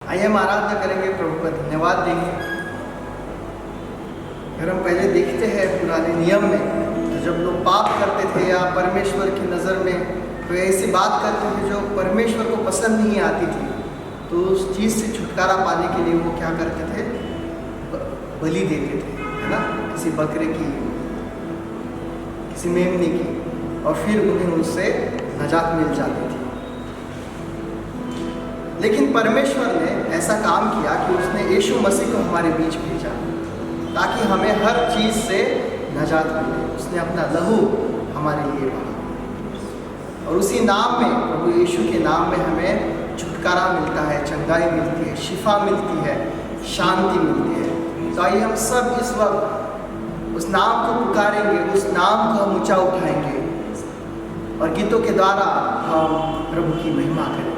आइए हम आराधना करेंगे, प्रभु का धन्यवाद देंगे। अगर हम पहले देखते हैं पुराने नियम में, तो जब लोग पाप करते थे या परमेश्वर की नज़र में कोई ऐसी बात करते थे जो परमेश्वर को पसंद नहीं आती थी, तो उस चीज़ से छुटकारा पाने के लिए वो क्या करते थे? बलि देते थे, है ना, किसी बकरे की, किसी मेमने की, और फिर उन्हें उससे नजात मिल जाती थी। लेकिन परमेश्वर ने ऐसा काम किया कि उसने यीशु मसीह को हमारे बीच भेजा ताकि हमें हर चीज़ से नजात मिले। उसने अपना लहू हमारे लिए बहा, और उसी नाम में, प्रभु यीशु के नाम में हमें छुटकारा मिलता है, चंगाई मिलती है, शिफा मिलती है, शांति मिलती है। तो आइए हम सब इस वक्त उस नाम को पुकारेंगे, उस नाम को हम ऊंचा उठाएंगे और गीतों के द्वारा हम प्रभु की महिमा करेंगे।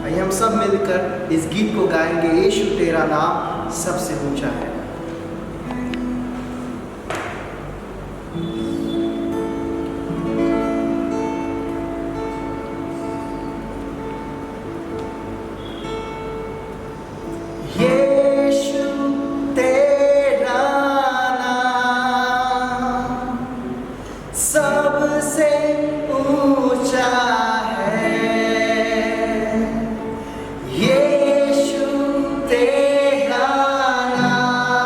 आइए हम सब मिलकर इस गीत को गाएंगे, यीशु तेरा नाम सबसे ऊंचा है। यीशु तेरा नाम सबसे ऊंचा है। यीशु तेरा नाम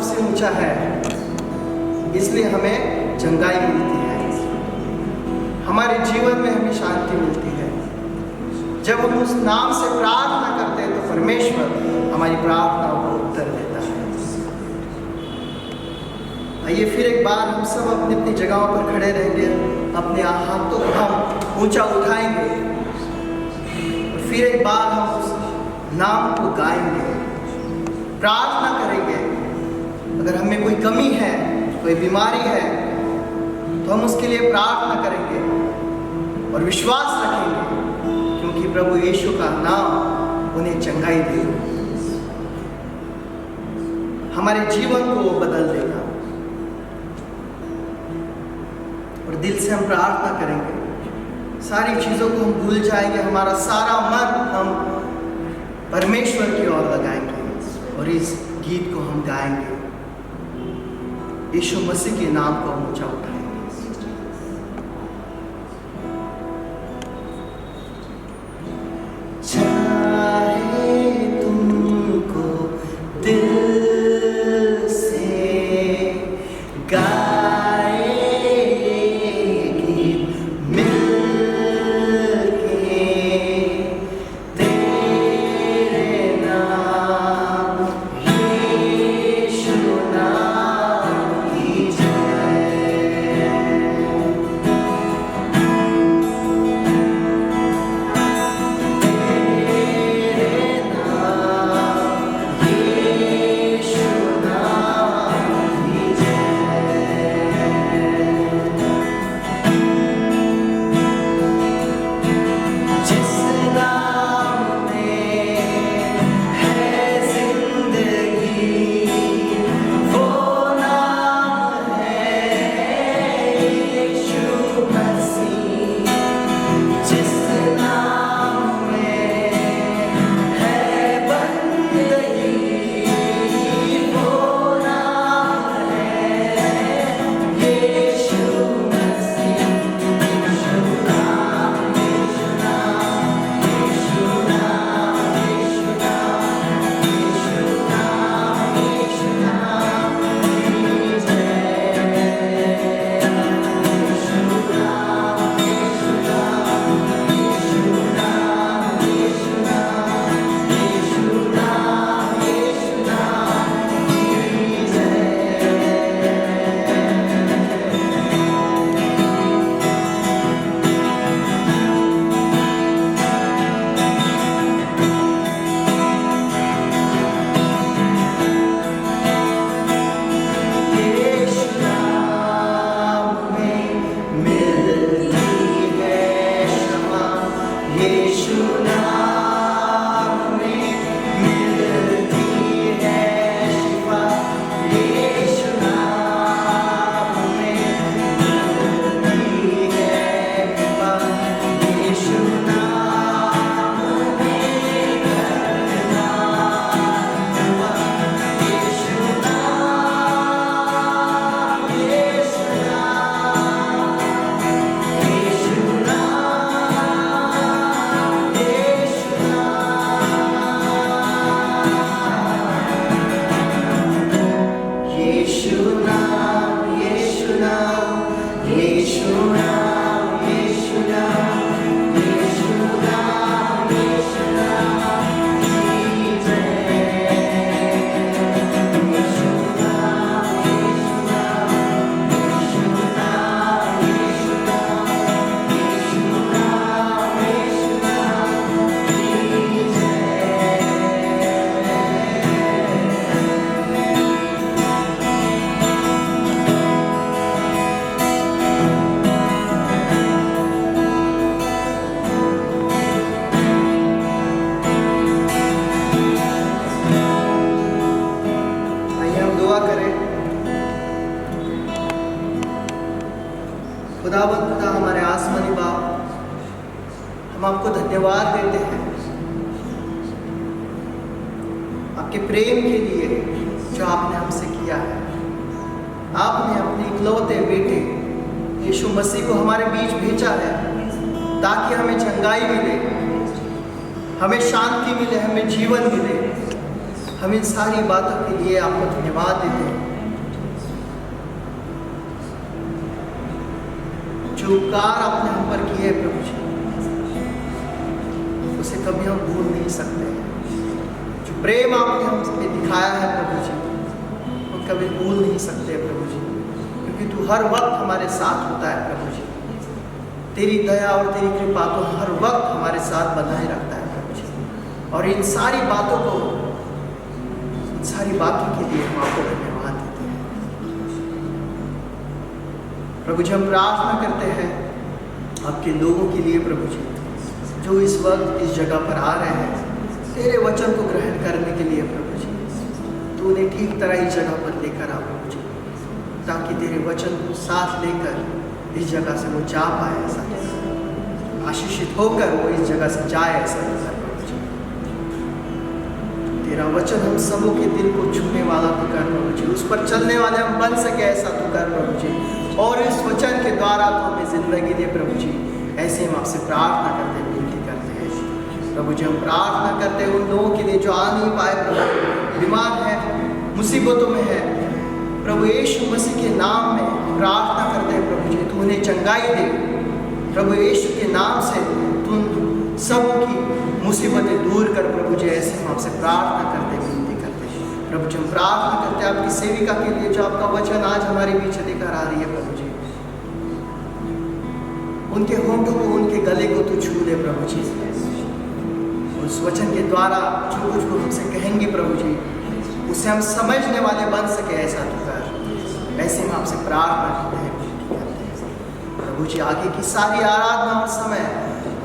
सबसे ऊंचा है, इसलिए हमें चंगाई मिलती है, हमारे जीवन में हमें शांति मिलती है। जब हम उस नाम से प्रार्थना करते हैं तो परमेश्वर हमारी प्रार्थनाओं को उत्तर देता है। आइए फिर एक बार हम सब अपनी अपनी जगहों पर खड़े रहेंगे, अपने हाथों को हम ऊंचा उठाएंगे और फिर एक बार हम उस नाम को गाएंगे, प्रार्थना करेंगे। अगर हमें कोई कमी है, कोई बीमारी है, तो हम उसके लिए प्रार्थना करेंगे और विश्वास रखेंगे, क्योंकि प्रभु यीशु का नाम उन्हें चंगाई देगा, हमारे जीवन को वो बदल देगा। और दिल से हम प्रार्थना करेंगे, सारी चीज़ों को हम भूल जाएंगे, हमारा सारा मन हम परमेश्वर की ओर लगाएंगे और इस गीत को हम गाएंगे, यीशु मसीह के नाम को हम ऊंचा उठाएंगे। खुदावंद खुदा हमारे आसमानी बाप, हम आपको धन्यवाद देते हैं आपके प्रेम के लिए जो आपने हमसे किया है। आपने अपने इकलौते बेटे यीशु मसीह को हमारे बीच भेजा है ताकि हमें चंगाई मिले, हमें शांति मिले, हमें जीवन मिले। हम इन सारी बातों के लिए आपको धन्यवाद देते हैं। जो उपकार आपने हम पर किए प्रभु जी, उसे कभी हम भूल नहीं सकते। जो प्रेम आपने हम पे दिखाया है प्रभु जी, हम कभी भूल नहीं सकते प्रभु जी, क्योंकि तू हर वक्त हमारे साथ होता है प्रभु जी। तेरी दया और तेरी कृपा तो हर वक्त हमारे साथ बनाए रखता है प्रभु जी। और इन सारी बातों के लिए हम आपको धन्यवाद देते हैं प्रभु जी। हम प्रार्थना करते हैं आपके लोगों के लिए प्रभु जी, जो इस वक्त इस जगह पर आ रहे हैं तेरे वचन को ग्रहण करने के लिए प्रभु जी। तू उन्हें ठीक तरह इस जगह पर लेकर आ प्रभु जी, ताकि तेरे वचन को साथ लेकर इस जगह से वो जा पाए, ऐसा आशीषित होकर वो इस जगह से जाए, ऐसा प्रभु जी। तेरा वचन हम सबों के दिल को छूने वाला तू कर प्रभु जी, उस पर चलने वाले हम बन सके, ऐसा तू कर प्रभु जी। और इस वचन के द्वारा तो हमें जिंदगी दे प्रभु जी। ऐसे हम आपसे प्रार्थना करते हैं, विनती करते हैं प्रभु जी। हम प्रार्थना करते हैं उन लोगों के लिए जो आ नहीं पाए प्रभु, बीमार है, मुसीबतों में है प्रभु, यीशु मसीह के नाम में प्रार्थना करते हैं प्रभु जी, तू उन्हें चंगाई दे प्रभु यीशु के नाम से। तू सबों की मुसीबतें दूर कर प्रभु जी। ऐसे हम आपसे प्रार्थना करते हैं, विनती करते हैं प्रभु जी। हम प्रार्थना करते हैं आपकी सेविका के लिए, जो आपका वचन आज हमारे बीच लेकर आ रही है प्रभु जी। उनके होंठों को, उनके गले को तू छू दे प्रभु जी। उस वचन के द्वारा जो कुछ वो हमसे कहेंगे प्रभु जी, उसे हम समझने वाले बन सके, ऐसा तू कर। ऐसे हम आपसे प्रार्थना करते हैं प्रभु जी। आगे की सारी आराधना और समय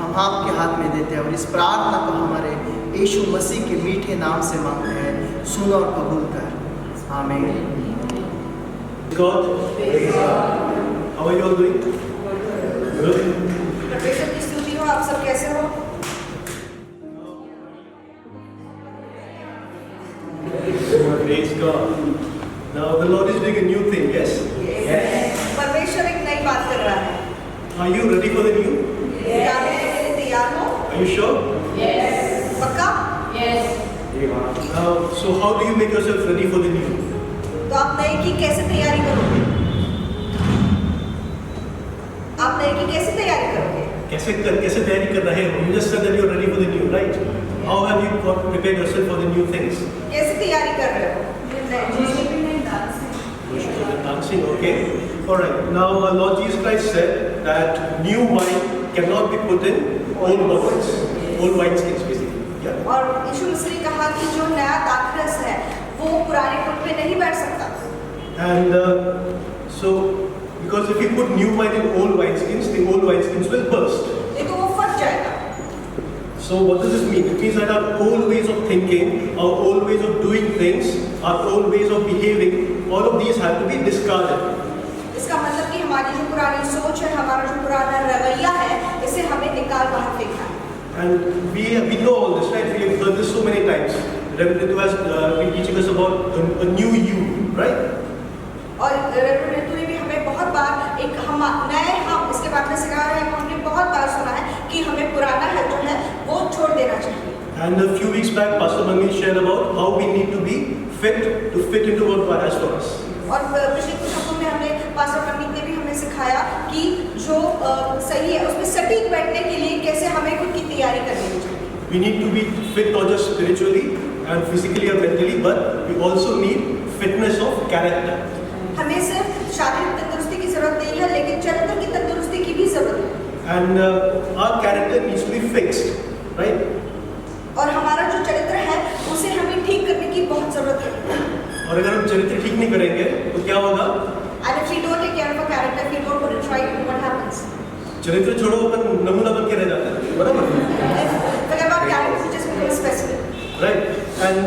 हम आपके हाथ में देते हैं, और इस प्रार्थना को हमारे यीशु मसीह के मीठे नाम से मांगते हैं, सुन और कबूल कर। आमीन। God, how are you all doing? Good. परमेश्वर की स्तुति हो। आप सब कैसे हो? Praise God. Now the Lord is doing a new thing, yes? परमेश्वर एक नई बात कर रहा है। Are you ready for the new? क्या आप इसके लिए तैयार हो? Are you sure? पक्का? Now, so how do you make yourself ready for the new? तो आप नए की कैसे तैयारी करोगे? आप नए की कैसे तैयारी करोगे? कैसे तैयारी कर रहे हो? You just said that you are ready for the new, right? How have you prepared yourself for the new things? कैसे तैयारी कर रहे हो? Dancing, okay. All right. Now, our Lord Jesus Christ said that new wine cannot be put in old bottles, old wineskins, basically. Yeah. और यीशु मसीह ने कहा कि जो नया दाखरस है वो पुराने कुट पे नहीं बैठ सकता। And so, because if you put new wine in old wineskins, the old wineskins will burst. नहीं तो वो फट जाएगा। So what does this mean? It means that our old ways of thinking, our old ways of doing things, our old ways of behaving, all of these have to be discarded. इसका मतलब कि हमारी जो पुरानी सोच है, हमारा जो पुराना रवैया है, इसे हमें निकाल बाहर फेंकना है। And we know all this, right? We have heard this so many times. Reverend Ritu has been teaching us about a new you, right? और रेवरेंड रितु ने भी हमें बहुत बार एक हम इसके बारे में सिखाया है। हमने बहुत बार सुना है कि हमें पुराना है जो है वो छोड़ देना चाहिए। And a few weeks back, Pastor Mangesh shared about how we need to be fit into what God has for us. और पिछले कुछ हफ्तों में हमने पास्टर पंडित ने भी हमें सिखाया कि जो सही है उसमें सटीक बैठने के लिए कैसे हमें खुद की तैयारी करनी चाहिए। We need to be fit not just spiritually and physically or mentally, but we also need fitness of character. हमें सिर्फ शारीरिक तंदुरुस्ती की जरूरत नहीं है, लेकिन चरित्र की तंदुरुस्ती की भी जरूरत है। And our character needs to be fixed, right? और हमारा जो चरित्र है उसे हमें ठीक करने की बहुत जरूरत है। और अगर हम चरित्र ठीक नहीं करेंगे तो क्या होगा? And if we don't take care of our character, if we don't put it right, what happens? चरित्र छोड़ो, अपन नमूना बन के रह जाता है, बराबर? Forget about character, we just become specific. Right? And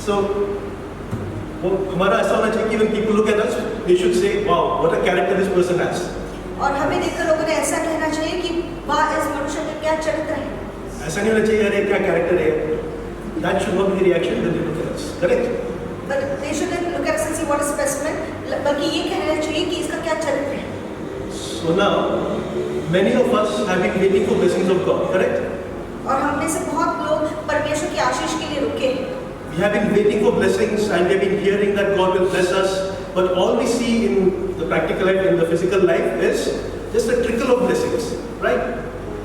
so वो हमारा ऐसा होना चाहिए कि when people look at us, they should say, wow, what a character this person has. और हमें देखकर लोगों ने ऐसा कहना चाहिए कि वाह, इस मनुष्य का क्या चरित्र है। ऐसा नहीं होना चाहिए अरे क्या कैरेक्टर है। That should not be the reaction when they look at us. Correct? But they shouldn't look at us and see what a specimen, बल्कि ये कहना चाहिए कि इसका क्या चरित्र है। So now, many of us have been waiting for blessings of God. Correct? और हम में से बहुत लोग परमेश्वर की आशीष के लिए रुके हैं। We have been waiting for blessings and we have been hearing that God will bless us, but all we see in the practical life, in the physical life, is just a trickle of blessings, right?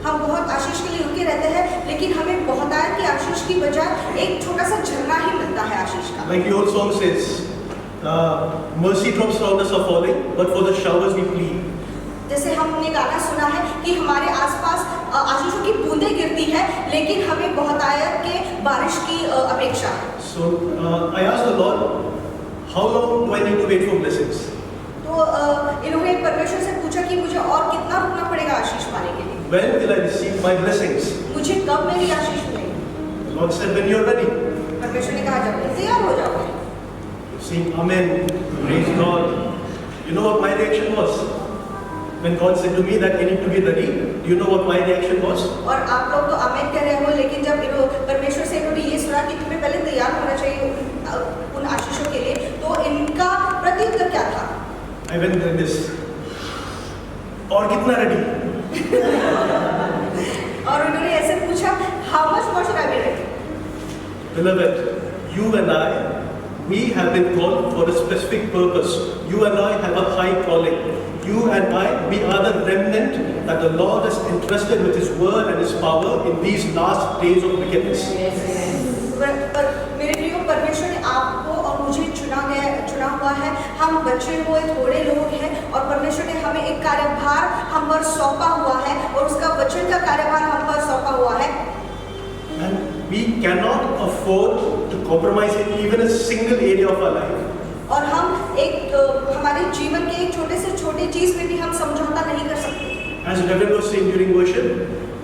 हम बहुत आशीष के लिए रुके रहते हैं, लेकिन हमें बहुतायत की आशीष की बजाय एक छोटा सा झरना ही मिलता है आशीष का। Like the old song says, mercy drops round us are falling, but for the showers we plead. जैसे हमने गाना सुना है कि हमारे आसपास आशीषों की बूंदें गिरती है, लेकिन हमें बहुतायत के बारिश की अपेक्षा है। So I asked the Lord, how long do I need to wait for blessings? तो इन्होंने परमेश्वर से पूछा कि मुझे और कितना रुकना पड़ेगा आशीष पाने के लिए? When will I receive my blessings? मुझे कब मेरी आशीष मिलेगी? The Lord said, when you're ready. परमेश्वर ने कहा, जब तुम तैयार हो जाओगे। Sing Amen, praise God. You know what my reaction was? When God said to me that I need to be ready, do you know what my reaction was? और आप लोग तो आमेन कह रहे हो, लेकिन जब परमेश्वर से इन्होंने ये सुना कि तुम्हें पहले तैयार होना चाहिए उन आशीषों के लिए, तो इनका प्रत्युत्तर क्या था? I went like this. और कितना ready? और उन्होंने ऐसे पूछा, how much more should I be ready? Beloved, you and I, we have been called for a specific purpose. You and I have a high calling. You and I, we are the remnant that the Lord has entrusted with His word and His power in these last days of wickedness. पर मेरे प्रियो, परमेश्वर ने आपको और मुझे चुना हुआ है। हम बचे हुए थोड़े लोग हैं और परमेश्वर ने हमें एक कार्यभार हम पर सौंपा हुआ है और उसका वचन का कार्यभार हम पर सौंपा हुआ है। And we cannot afford to compromise in even a single area of our life. और हम हमारे जीवन के एक छोटे से छोटे चीज में भी हम समझौता नहीं कर सकते। As Reverend was saying during worship,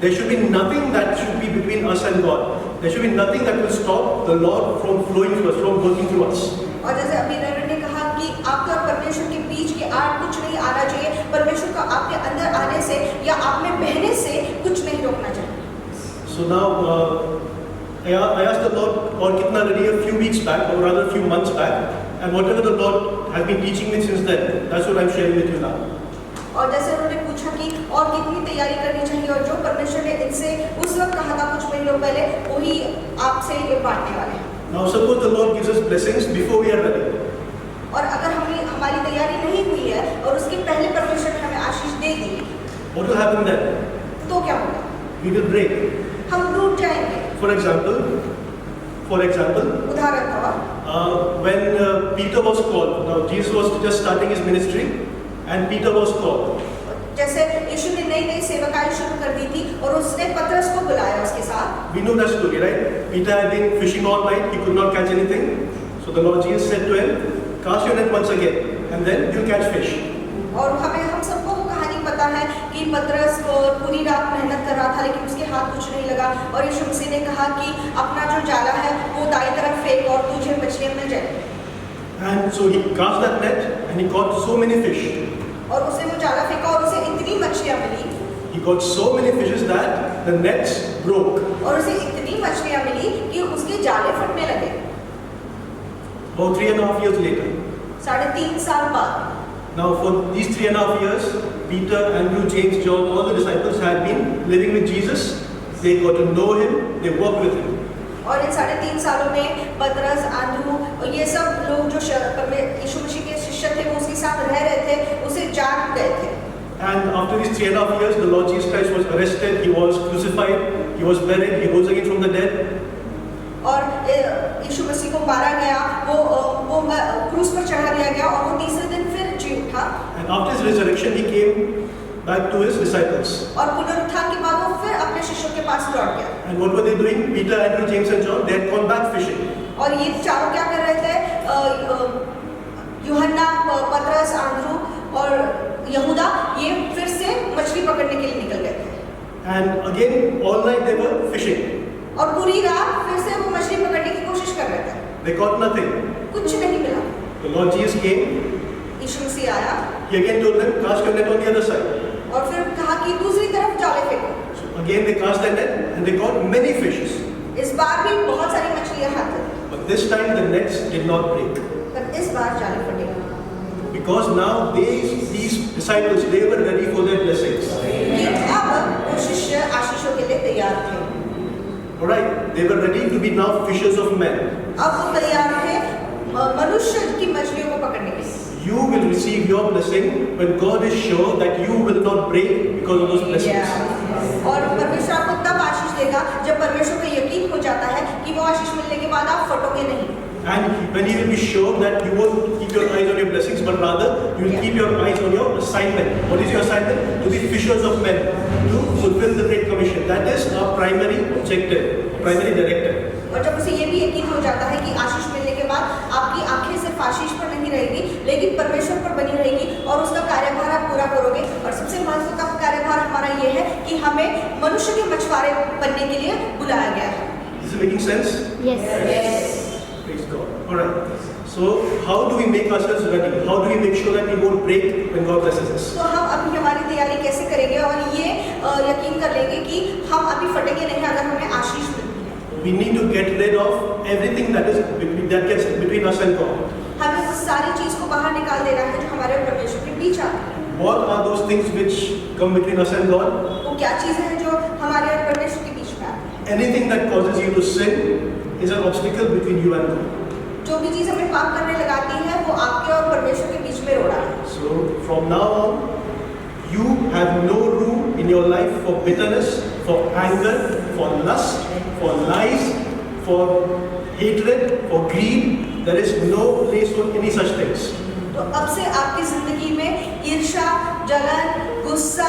there should be nothing that should be between us and God. There should be nothing that will stop the Lord from flowing through us, from working through us. और जैसे अभी reverend ने कहा कि आपके और परमेश्वर के बीच के आड़ कुछ नहीं आना चाहिए, परमेश्वर को आपके अंदर आने से या आप में बहने से कुछ नहीं रोकना चाहिए। So now I asked the Lord or kitna ready a few weeks back, or rather a few months back, and whatever the Lord has been teaching me since then, that's what I'm sharing with you now. और जैसे उन्होंने पूछा कि और कितनी तैयारी करनी चाहिए, और जो परमेश्वर ने इनसे उस वक्त कहा था कुछ महीनों पहले, वही आपसे ये बांटने वाले हैं। Now suppose the Lord gives us blessings before we are ready. और अगर हमारी तैयारी नहीं हुई है और उसके पहले परमेश्वर ने हमें आशीष दे दी, What will happen then? तो क्या होगा? We will break. हम टूट जाएंगे। For example, उदाहरण तौर when Peter was called, now Jesus was just starting his ministry, and Peter was called. जैसे यीशु ने नई सेवकाई शुरू कर दी थी और उसने पतरस को बुलाया उसके साथ। We know that story, right? Peter had been fishing all night, he could not catch anything. So the Lord Jesus said to him, cast your net once again, and then you'll catch fish. और हम सबको वो कहानी पता है कि पतरस पूरी रात मेहनत कर रहा था, लेकिन उसके हाथ कुछ नहीं लगा, और यीशु मसीह ने कहा कि अपना जो जाला है वो दाईं तरफ फेंक और तुझे मछलियां मिल जाएंगी। And so he cast that net, and he caught so many fish. और उसने वो जाला फेंका और उसे इतनी मछलियां मिली, He got so many fishes that the nets broke. और उसे इतनी मछलियां मिली कि उसके जाले फटने लगे। About 3.5 years later. 3.5 साल बाद। Now for these 3.5 years, Peter, Andrew, James, John, all the disciples had been living with Jesus. They got to know Him, they walked with Him. और इन 3.5 सालों में पतरस, आंद्रू और ये सब लोग जो यीशु मसीह के शिष्य थे, वो उसके साथ रह रहे थे, उसे जान गए थे। And after these 3.5 years, the Lord Jesus Christ was arrested, He was crucified, He was buried, He rose again from the dead. और यीशु मसीह को मारा गया, वो क्रूस पर चढ़ा दिया गया, और वो तीसरे दिन फिर जी उठा। And after His resurrection, He came back to His disciples. और पुनरुत्थान के बाद वो फिर अपने शिष्यों के पास लौट गया। And what were they doing? Peter, Andrew, James, and John, they had gone back fishing. और ये चारों क्या कर रहे थे? यूहन्ना, पतरस, आंद्रू और यहूदा, ये फिर से मछली पकड़ने के लिए निकल गए थे। And again, all night they were fishing. और पूरी रात फिर से वो मछली पकड़ने की कोशिश कर रहे थे। They caught nothing. कुछ नहीं मिला। The Lord Jesus came. यीशु मसीह आया He again told them, cast your net on the other side. और फिर कहा कि दूसरी तरफ जाले फेंको। So again they cast their net and they caught many fishes. इस बार भी बहुत सारी मछलियां हाथ में, But this time the nets did not break. पर इस बार जाले फटे। Because now these disciples, they were ready for their blessings. कि अब वो शिष्य आशीषों के लिए तैयार थे। Alright, they were ready to be now fishers of men. अब वो तैयार थे मनुष्य की मछलियों को पकड़ने के लिए। your blessing when God is sure that you will not break because of those blessings. और परमेश्वर आपको तब आशीष देगा जब परमेश्वर को यकीन हो जाता है कि वो आशीष मिलने के बाद आप फटोगे नहीं। And when He will be sure that you won't keep your eyes on your blessings, but rather you will keep your eyes on your assignment. What is your assignment? To be fishers of men, to fulfill the Great Commission. That is our primary objective, primary directive. और जब उसे ये भी यकीन हो जाता है कि आशीष मिलने के बाद आपकी आंखें सिर्फ आशीष पर नहीं रहेगी, लेकिन परमेश्वर पर बनी रहेगी और उसका कार्यभार आप पूरा करोगे। और सबसे महत्वपूर्ण कार्यभार हमारा ये है कि हमें मनुष्य के मछुआरे बनने के लिए बुलाया गया है। Is it making sense? Yes. Praise God. All right. So how do we make ourselves ready? How do we make sure that we won't break when God blesses us? तो हम अभी हमारी तैयारी कैसे करेंगे और ये यकीन कर लेंगे कि हम अभी फटेंगे नहीं अगर हमें आशीष मिलती है। We need to get rid of everything that gets between us and God. हमें उस सारी चीज को बाहर निकाल देना है जो हमारे और परमेश्वर के बीच आती है। What are those things which come between us and God? वो क्या चीजें हैं जो हमारे और परमेश्वर के बीच में आती है? Anything that causes you to sin is an obstacle between you and God. जो भी चीज हमें पाप करने लगाती है वो आपके और परमेश्वर के बीच में रोड़ा है। So from now on, you have no room in your life for bitterness, for anger, for lust, for lies, for hatred, for greed. There is no place for any such things. तो अब से आपकी जिंदगी में ईर्ष्या, जलन, गुस्सा,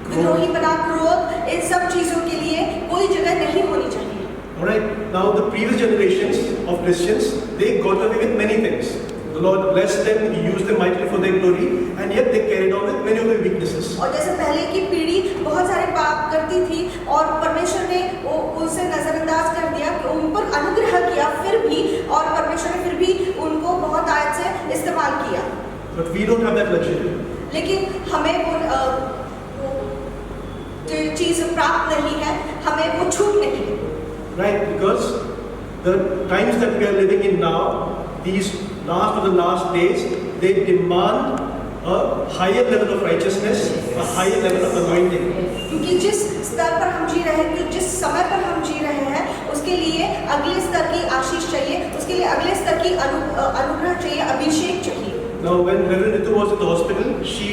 विद्रोहीपना, क्रोध, इन सब चीजों के लिए कोई जगह नहीं होनी चाहिए। Alright, now the previous generations of Christians, they got away with many things. The Lord blessed them, He used them mightily for their glory, and yet they carried on with many of their weaknesses. और जैसे पहले की पीढ़ी बहुत सारे पाप करती थी और परमेश्वर ने उनसे नजरअंदाज कर दिया, उन पर अनुग्रह किया फिर भी, और परमेश्वर ने फिर भी उनको बहुत आयत से इस्तेमाल किया। But we don't have that luxury. लेकिन हमें वो चीज प्राप्त नहीं है, हमें वो छूट नहीं है। Right, because the times that we are living in now, these last of the last days, they demand a higher level of righteousness, a higher level of anointing. क्योंकि जिस स्तर पर हम जी रहे हैं, जिस समय पर हम जी रहे हैं, उसके लिए अगले स्तर की आशीष चाहिए, उसके लिए अगले स्तर की अनुग्रह चाहिए, अभिषेक चाहिए। Now, when Reverend Ritu was in the hospital, she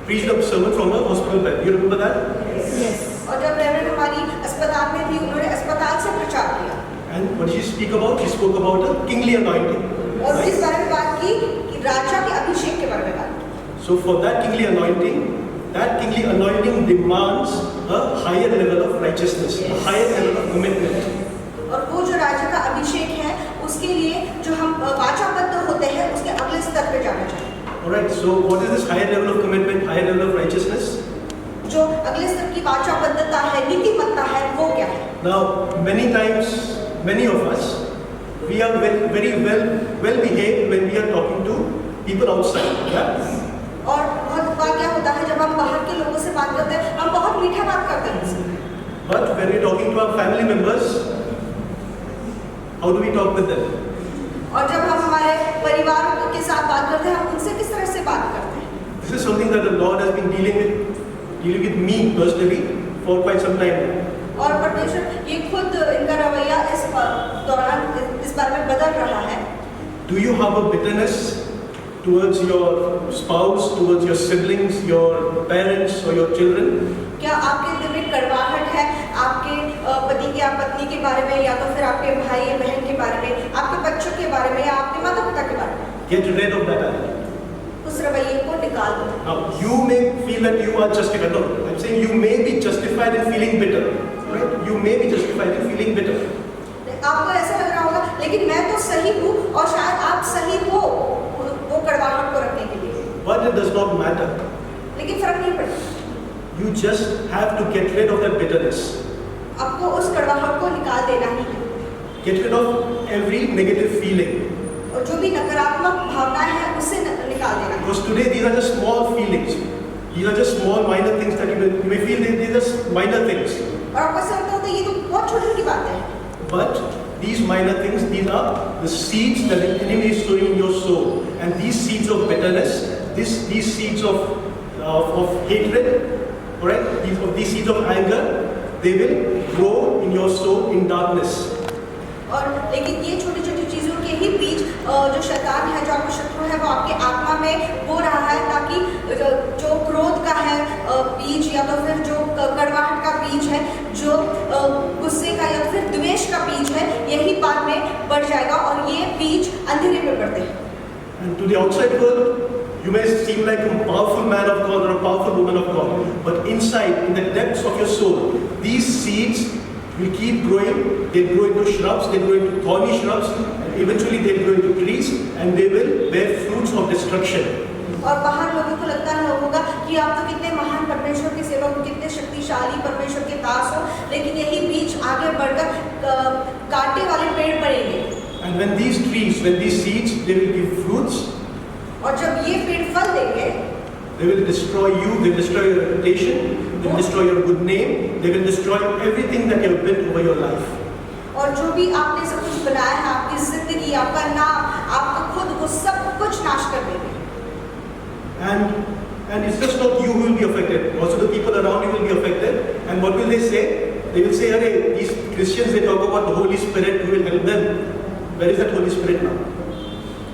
preached a sermon from a hospital bed. You remember that? Yes. और जब रेवरेंड हमारी अस्पताल में थी, उन्होंने अस्पताल से प्रचार किया। And what did she speak about? She spoke about a kingly anointing. और इस बारे में बात की कि राजा के अभिषेक के बारे में बात की। So for that kingly anointing demands a higher level of righteousness, a higher level of commitment. और वो जो राजा का अभिषेक है, उसके लिए जो हम वाचाबद्ध होते हैं, उसके अगले स्तर पे जाना चाहिए। Alright, so what is this higher level of commitment, higher level of righteousness? जो अगले स्तर की वाचाबद्धता है, नीतिमत्ता है, वो क्या है? Now, many times, many of us, we are very well behaved when we are talking to people outside. Yeah? और बहुत बार क्या होता है जब हम बाहर के लोगों से बात करते हैं, हम बहुत मीठा बात करते हैं उनसे। But when we are talking to our family members, how do we talk with them? और जब हम हमारे परिवार के साथ बात करते हैं, हम उनसे किस तरह से बात करते हैं? This is something that the Lord has been dealing with me personally for quite some time now. और परमेश्वर ये खुद इनका रवैया इस दौरान इस बारे में बदल रहा है। Do you have a bitterness towards your spouse, towards your siblings, your parents or your children? क्या आपके दिल में कड़वाहट है आपके पति के या पत्नी के बारे में, या तो फिर आपके भाई या बहन के बारे में, आपके बच्चों के बारे में, या आपके माता पिता के बारे में? Get rid of that attitude. उस रवैये को निकाल दो। Now, you may feel that you are justified. No, I'm saying you may be justified in feeling bitter. Right? You may be justified in feeling bitter. आपको ऐसा लग रहा होगा, लेकिन मैं तो सही हूँ, और शायद आप सही हो वो कड़वाहट को रखने के लिए। But it does not matter. लेकिन फर्क नहीं पड़ता। You just have to get rid of that bitterness. आपको उस कड़वाहट को निकाल देना ही है। Get rid of every negative feeling. और जो भी नकारात्मक भावनाएं हैं उससे निकाल देना। Because today these are just small feelings. These are just small minor things that you may feel these are just minor things. और आपको ऐसा लगता होता है ये तो बहुत छोटी छोटी बातें हैं। But these minor things, these are the seeds that the enemy is sowing in your soul. And these seeds of bitterness, these seeds of hatred, alright, these seeds of anger, they will grow in your soul in darkness. और लेकिन ये छोटी छोटी चीजों के ही बीज जो शैतान है, जो आपका शत्रु है वो आपके आत्मा में बो रहा है, ताकि जो क्रोध का है बीज, या तो फिर जो कड़वाहट का बीज है, जो गुस्से का या फिर द्वेष का बीज है, यही बाद में बढ़ जाएगा और ये बीज अंधेरे में बढ़ते हैं। And to the outside world, you may seem like a powerful man of God or a powerful woman of God, but inside, in the depths of your soul, these seeds will keep growing. They'll grow into shrubs, they'll grow into thorny shrubs, and eventually they'll grow into trees, and they will bear fruits of destruction. और बाहर लोगों को लगता है होगा कि आप तो कितने महान परमेश्वर के सेवक हो, कितने शक्तिशाली परमेश्वर के दास हो, लेकिन यही बीज आगे बढ़कर कांटे वाले पेड़ बनेंगे। And when these trees, when these seeds, they will give fruits. और जब ये पेड़ फल देंगे, they will destroy you, they will destroy your reputation, they will destroy your good name, they will destroy everything that you have built over your life. और जो भी आपने सब कुछ बनाया है, आपकी जिंदगी, आपका नाम, आपका खुद को सब कुछ नाश कर देंगे। And it's just not you who will be affected, also the people around you will be affected. And what will they say? They will say, "Hey, these Christians, they talk about the Holy Spirit who will help them. Where is that Holy Spirit now?"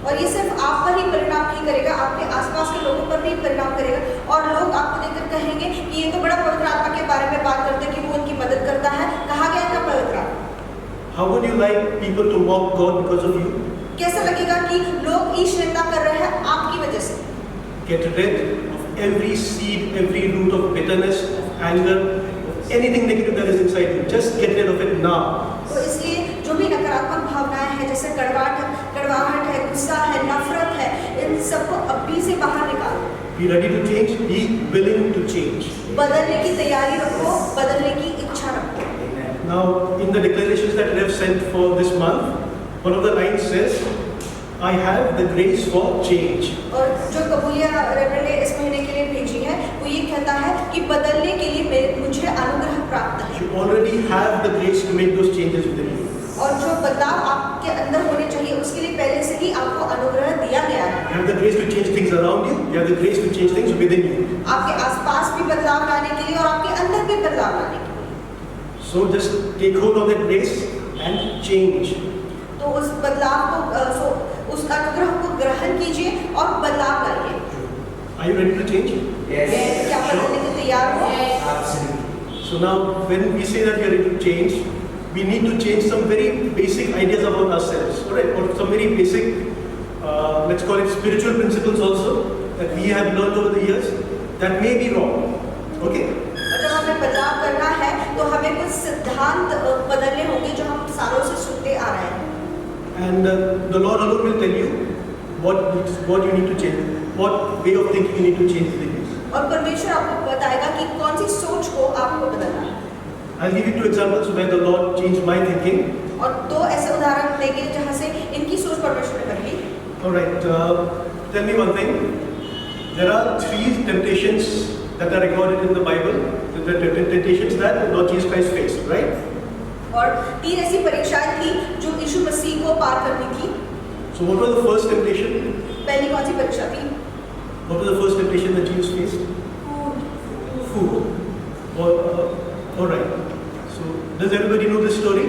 और ये सिर्फ आप पर ही परिणाम नहीं करेगा, आपके आसपास के लोगों पर भी परिणाम करेगा, और लोग आपको देखकर कहेंगे कि ये तो बड़ा पवित्र आत्मा के बारे में बात करते हैं कि वो उनकी मदद करता है। कहा गया था पवित्र आत्मा। How would you like people to mock God because of you? कैसा लगेगा कि लोग ईश निंदा कर रहे हैं आपकी वजह से? Get rid of every seed, every root of bitterness, of anger, of anything negative that is inside you. Just get rid of it now. तो इसलिए जो भी नकारात्मक भावनाएं हैं, जैसे कड़वाहट है, गुस्सा है, नफरत है, इन सबको अभी से बाहर निकालो। Be ready to change. Be willing to change. बदलने की तैयारी रखो, बदलने की इच्छा रखो। Now, in the declarations that we have sent for this month, one of the lines says, "I have the grace for change." और जो कबूलिया रेवरेंड ने इस महीने के लिए भेजी है, वो ये कहता है कि बदलने के लिए मुझे अनुग्रह प्राप्त है। You already have the grace to make those changes within you. और जो बदलाव आपके अंदर होने चाहिए, उसके लिए पहले से ही आपको अनुग्रह दिया गया है। You have the grace to change things around you. You have the grace to change things within you. आपके आसपास भी बदलाव लाने के लिए और आपके अंदर भी बदलाव लाने के लिए। So just take hold of that grace and change. तो उस बदलाव को, उस अनुग्रह को ग्रहण कीजिए और बदलाव लाइए। Are you ready to change? क्या बदलने के तैयार हो? So now, when we say that we are ready to change, we need to change some very basic ideas about ourselves, alright? Or some very basic, let's call it spiritual principles also that we have learned over the years that may be wrong. Okay? और जब हमें बदलाव करना है, तो हमें कुछ सिद्धांत बदलने होंगे जो हम सालों से सुनते आ रहे हैं। And the Lord alone will tell you what you need to change, what way of thinking you need to change within you. और परमेश्वर आपको बताएगा कि कौन सी सोच को आपको बदलना है। I'll give you 2 examples where the Lord changed my thinking. और 2 ऐसे उदाहरण देंगे जहाँ से इनकी सोच परमेश्वर ने बदली। Alright, tell me one thing. There are 3 temptations that are recorded in the Bible, the temptations that the Lord Jesus Christ faced, right? और 3 ऐसी परीक्षाएं थी जो यीशु मसीह को पार करनी थी। So what was the first temptation? पहली कौन सी परीक्षा थी? What was the first temptation that Jesus faced? Food. Alright. So does everybody know this story?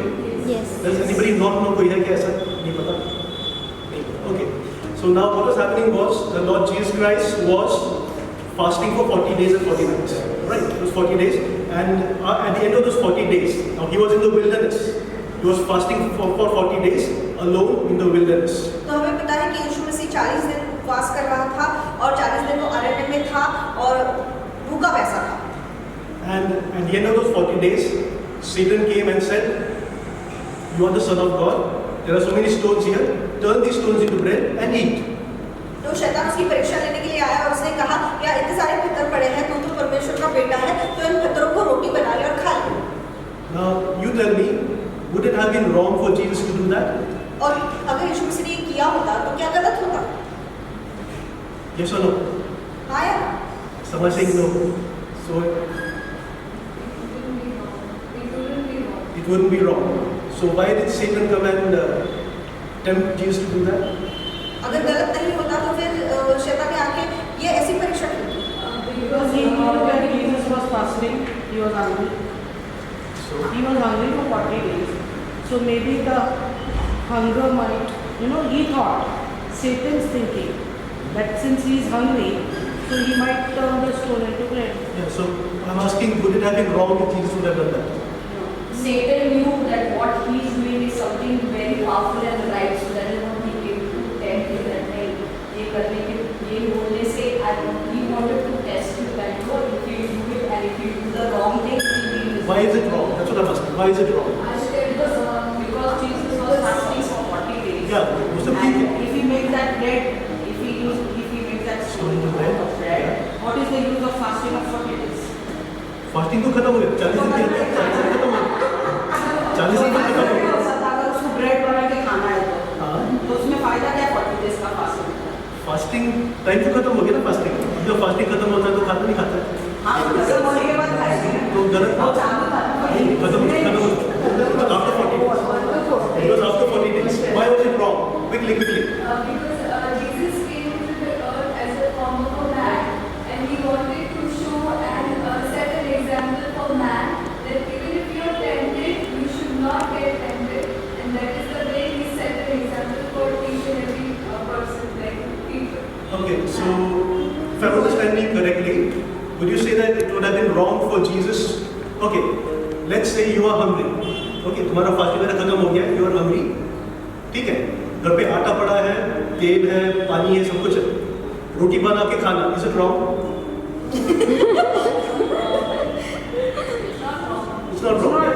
Yes. Does anybody not know कोई है क्या ऐसा? नहीं पता? नहीं पता. Okay. So now what was happening was the Lord Jesus Christ was fasting for 40 days and 40 nights. Right? It was 40 days. And at the end of those 40 days, now he was in the wilderness. He was fasting for 40 days alone in the wilderness. तो हमें पता है कि यीशु मसीह 40 दिन उपवास कर रहा था और 40 दिन वो अरण्य में था और भूखा प्यासा था। And at the end of those 40 days, Satan came and said, "You are the Son of God. There are so many stones here. Turn these stones into bread and eat." तो शैतान उसकी परीक्षा लेने के लिए आया और उसने कहा, "क्या इतने सारे पत्थर पड़े हैं, तू तो परमेश्वर का बेटा है, तो इन पत्थरों को रोटी बना ले और खा ले।" Now you tell me, would it have been wrong for Jesus to do that? और अगर यीशु मसीह ने ये किया होता तो क्या गलत होता? Yes or no? हाँ या? Some are saying no. So it wouldn't be wrong. So why did Satan come and tempt Jesus to do that? अगर गलत नहीं होता तो फिर शैतान ने आके ये ऐसी परीक्षा क्यों की? Because he knew that Jesus was fasting, he was hungry. So He was hungry for 40 days. So maybe the hunger might, he thought, Satan's thinking that since he is hungry, so he might turn the stone into bread. Yeah, so I'm asking, would it have been wrong if Jesus would have done that? Satan knew that what he is doing is something very powerful and right, so that is what he came to tempt him that नहीं ये करने के ये बोलने से he wanted to test you that if you do it and if you do the wrong thing, Why is it wrong? That's what I'm asking. Why is it wrong? Because Jesus was fasting for 40 days. Yeah, वो सब ठीक है. And if he makes that bread, if he makes that stone into bread, what is the use of fasting of 40 days? Fasting तो खत्म हो गया. 40 दिन खत्म हो गया. 40 दिन खत्म हो गया. अगर उसको ब्रेड बना के खाना है हाँ. तो उसमें फायदा क्या 40 डेज का फास्टिंग? फास्टिंग टाइम तो खत्म हो गया ना फास्टिंग. जब फास्टिंग खत्म होता है तो खाता नहीं खाता है. हाँ, खत्म होने के बाद खाएंगे ना. तो गलत वो चालू था ना. खत्म after 40 days. It was after 40 days. Why was it wrong? Quickly. Because Jesus came to the earth as a form of a man, and he wanted to show and set an example for man that even if you are tempted, you should not get tempted, and that is the way he set an example for each and every person, like people. Okay, so if I'm understanding correctly, would you say that it would have been wrong for Jesus? Okay, let's say you are hungry. Okay, तुम्हारा fasting वगैरह खत्म हो गया है, you are hungry. ठीक है, घर पे आटा पड़ा है, तेल है, पानी है, सब कुछ है. रोटी बना के खाना, is it wrong? It's not wrong.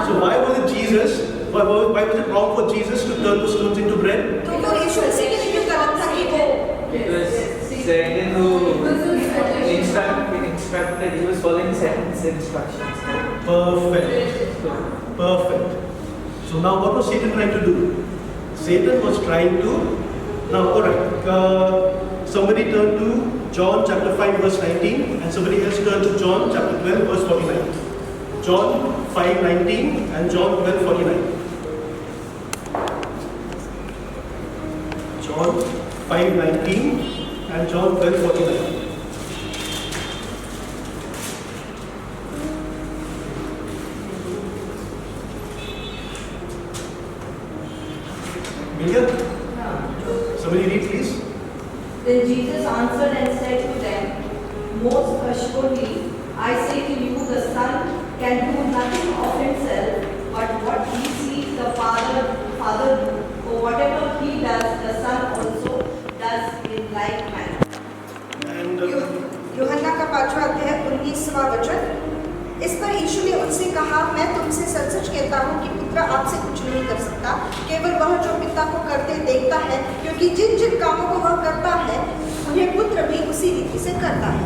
So why was it Jesus? Why was it wrong for Jesus to turn those stones into bread? तो वो यीशु मसीह के लिए क्यों गलत था कि वो Because Satan who instructed, he was following Satan's instructions. Perfect. So now what was Satan trying to do? Satan was trying to, now alright, somebody turn to John chapter 5 verse 19 and somebody else turn to John chapter 12 verse 49. John 5:19 and John 12:49. John 5:19 and John 12:49. Somebody read please. Then Jesus answered and said to them, most assuredly, I say to you, the Son can do nothing of himself, but what he sees the Father do. For whatever he does, the Son also does in like manner. And यूहन्ना का 5वां अध्याय 19वां वचन. इस पर यीशु ने उनसे कहा, मैं तुमसे सच सच कहता हूँ कि पुत्र आपसे कुछ नहीं कर सकता, केवल वह जो पिता को करते देखता है, क्योंकि जिन जिन कामों को वह करता है उन्हें पुत्र भी उसी रीति से करता है.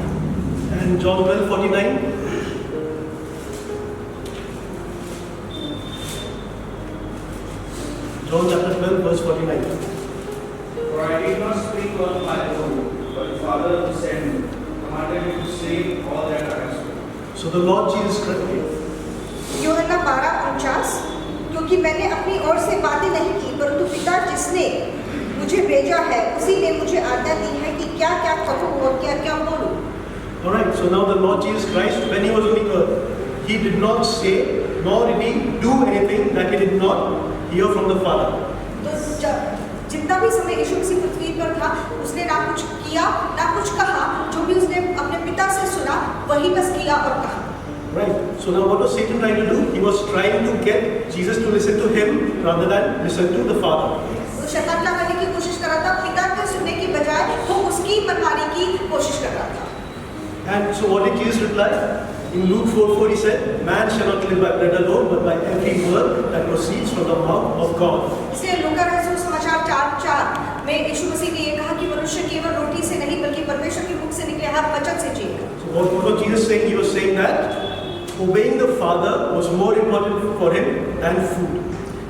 And John 12:49. John chapter 12 verse 49. For I did not speak on my own, but the Father who sent me commanded me to say all that I have spoken. So the Lord Jesus Christ. यूहन्ना 12:49. क्योंकि मैंने अपनी ओर से बातें नहीं की, परंतु पिता जिसने मुझे भेजा है उसी ने मुझे आज्ञा दी है कि क्या क्या कहूँ और क्या क्या बोलूँ. Alright, so now the Lord Jesus Christ, when he was on the earth, he did not say, nor did he do anything that he did not hear from the Father. तो जितना भी समय यीशु मसीह पृथ्वी पर था, उसने ना कुछ किया ना कुछ कहा, जो भी उसने अपने पिता से सुना वही बस किया और कहा. Right, so now what was Satan trying to do? He was trying to get Jesus to listen to him rather than listen to the Father. तो शैतान क्या करने की कोशिश कर रहा था? पिता के सुनने की बजाय वो उसकी मनमानी की कोशिश कर रहा था. And so what did Jesus reply? In Luke 4:4 he said, man shall not live by bread alone, but by every word that proceeds from the mouth of God. इसलिए लूका रसूल समाचार 4:4 में यीशु मसीह ने ये कहा कि मनुष्य केवल रोटी से नहीं बल्कि परमेश्वर के मुख से निकले हर वचन से जिएगा. So what was Jesus saying? He was saying that obeying the Father was more important for him than food.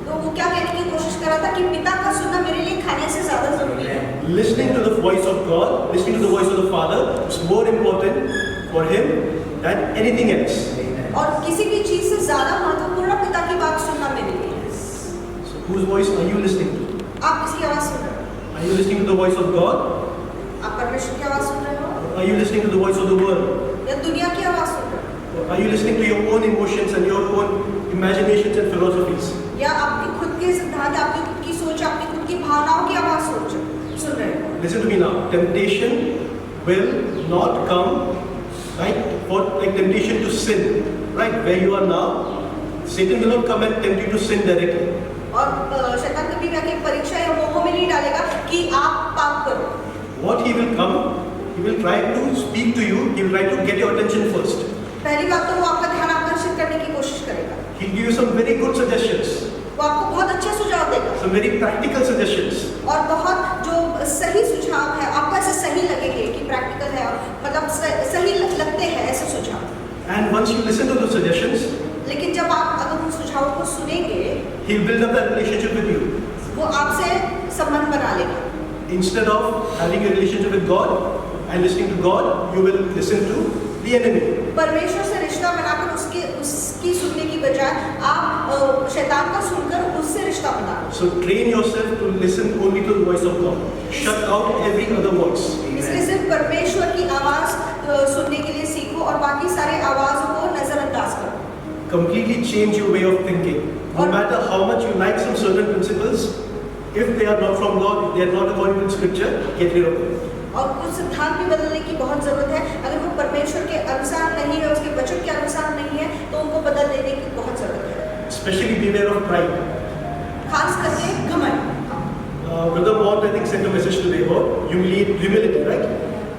तो वो क्या कहने की कोशिश कर रहा था कि पिता का सुनना मेरे लिए खाने से ज्यादा जरूरी है. Listening to the voice of God, listening to the voice of the Father was more important for him than anything else. और किसी भी चीज से ज्यादा महत्वपूर्ण पिता की बात सुनना मेरे लिए है. So whose voice are you listening to? आप किसकी आवाज सुन रहे हो? Are you listening to the voice of God? आप परमेश्वर की आवाज सुन रहे हो Or are you listening to the voice of the world? या दुनिया की आवाज सुन रहे हो? Or are you listening to your own emotions and your own imaginations and philosophies? या आपकी खुद के सिद्धांत, आपकी खुद की सोच, आपकी खुद की भावनाओं की आवाज बात सुन रहे हो। Listen to me now. Temptation will not come, right? For like temptation to sin, right? Where you are now, Satan will not come and tempt you to sin directly. और शैतान कभी भी आके परीक्षा या मोह में नहीं डालेगा कि आप पाप करो। What he will come, he will try to speak to you. He will try to get your attention first. पहली बात तो वो आपका ध्यान आकर्षित करने की कोशिश करेगा। He'll give you some very good suggestions, वो आपको बहुत अच्छे सुझाव देगा some very practical suggestions. और बहुत जो सही सुझाव है आपको ऐसे सही लगेंगे कि प्रैक्टिकल है, मतलब सही लगते हैं ऐसे सुझाव। And once you listen to those suggestions, लेकिन जब आप अगर उन सुझावों को सुनेंगे, he'll build up that relationship with you. वो आपसे संबंध बना लेगा। Instead of having a relationship with God and listening to God, you will listen to the enemy. परमेश्वर से रिश्ता बनाकर उसकी सुनने की बजाय आप शैतान का सुनकर उससे रिश्ता बना लो। So train yourself to listen only to the voice of God. Shut out every other voice. इसलिए सिर्फ परमेश्वर की आवाज सुनने के लिए सीखो और बाकी सारे आवाजों को नजरअंदाज करो। Completely change your way of thinking. No matter how much you like some certain principles, if they are not from God, if they are not according to Scripture, get rid of them. और कुछ सिद्धांत भी बदलने की बहुत जरूरत है। अगर वो परमेश्वर के अनुसार नहीं है, उसके वचन के अनुसार नहीं है, तो उनको बदल देने की बहुत जरूरत है। Especially beware of pride. खास करके घमंड। Brother Walt, I think, sent a message today about humility, right?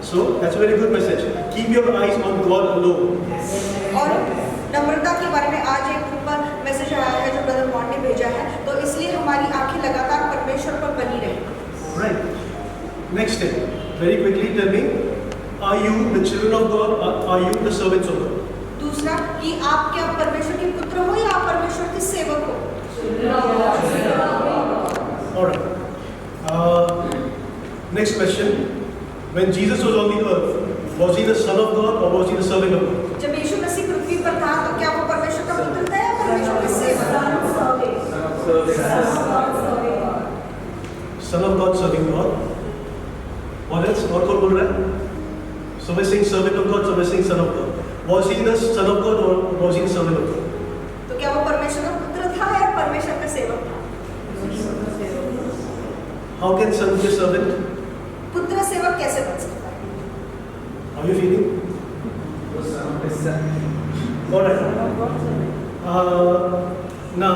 So that's a very good message. Keep your eyes on God alone. और नम्रता के बारे में आज एक ग्रुप पर मैसेज आया है जो ब्रदर मॉन्ट ने भेजा है, तो इसलिए हमारी आंखें लगातार परमेश्वर पर बनी रहें। Right. Next step. Very quickly tell me, are you the children of God or are you the servants of God? दूसरा कि आप क्या परमेश्वर के पुत्र हो या आप परमेश्वर के सेवक हो? Alright. Next question. When Jesus was on the earth, was he the son of God or was he the servant of God? जब यीशु मसीह पृथ्वी पर था तो क्या वो परमेश्वर का पुत्र था या परमेश्वर के सेवक? Son of God serving God. What else? और कौन बोल रहा है? Some are saying servant of God, some are saying son of God. Was he the son of God or was he the servant of God? तो क्या वो परमेश्वर का पुत्र था या परमेश्वर का सेवक था? How can son be a servant? पुत्र सेवक कैसे बन सकता है? How are you feeling? Was son of his son. Alright. Now,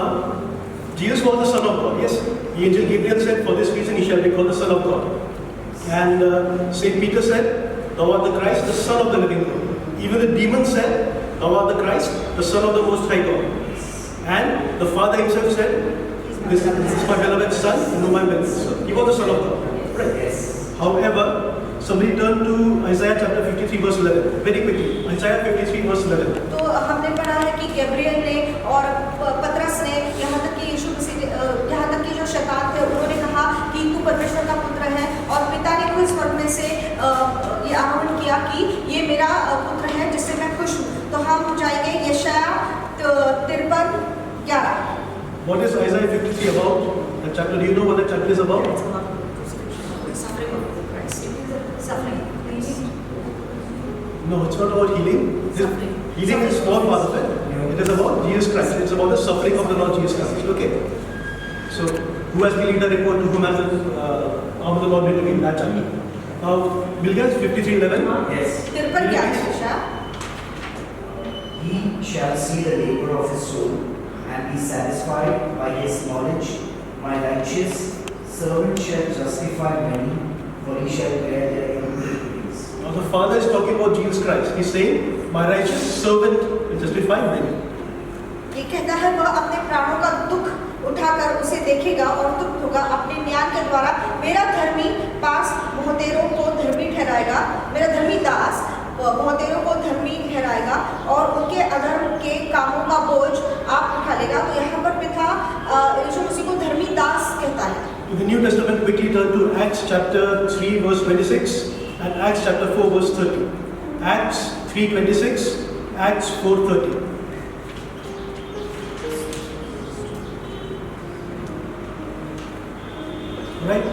Jesus was the son of God. Yes, the angel Gabriel said, for this reason he shall be called the son of God. And Saint Peter said, thou art the Christ, the son of the living God. Even the demons said, thou art the Christ, the son of the most high God. And the Father himself said, this is my beloved son, in whom I am well pleased. He was the son of God. Right? Yes. However, somebody turn to Isaiah chapter 53 verse 11. Very quickly. Isaiah 53 verse 11. तो हमने पढ़ा है कि Gabriel ने और पतरस ने, यहाँ तक कि यीशु मसीह ने, यहाँ तक कि जो शैतान थे उन्होंने कहा कि तू परमेश्वर का पुत्र है, और पिता ने खुद स्वर्ग में से ये आह्वान किया कि ये मेरा पुत्र है जिससे मैं खुश हूँ। तो हम जाएंगे यशाया 53:11। What is Isaiah 53 about? That chapter, do you know what that chapter is about? No, it's not about healing. Healing is a small part of it. It is about Jesus Christ. It's about the suffering of the Lord Jesus Christ. Okay. So, who has believed the report, to whom has the arm of the Lord been revealed? That chapter. Now, we'll get 53:11. Yes. 53:11। He shall see the labor of his soul and be satisfied by his knowledge. My righteous servant shall justify many, for he shall bear their iniquities. Now, the Father is talking about Jesus Christ. He's saying, my righteous servant will justify many. ये कहता है वह अपने प्राणों का दुख उठाकर उसे देखेगा और तृप्त होगा अपने न्याय के द्वारा। मेरा धर्मी पास बहुतेरों को धर्मी ठहराएगा, मेरा धर्मी दास बहुतेरों को धर्मी ठहराएगा और उनके अधर्म के कामों का बोझ आप उठा लेगा। तो यहाँ पर पिता यीशु मसीह को धर्मी दास कहता है। In the New Testament, quickly turn to Acts chapter 3 verse 26 and Acts chapter 4 verse 30. Acts 3:26, Acts 4:30. Right?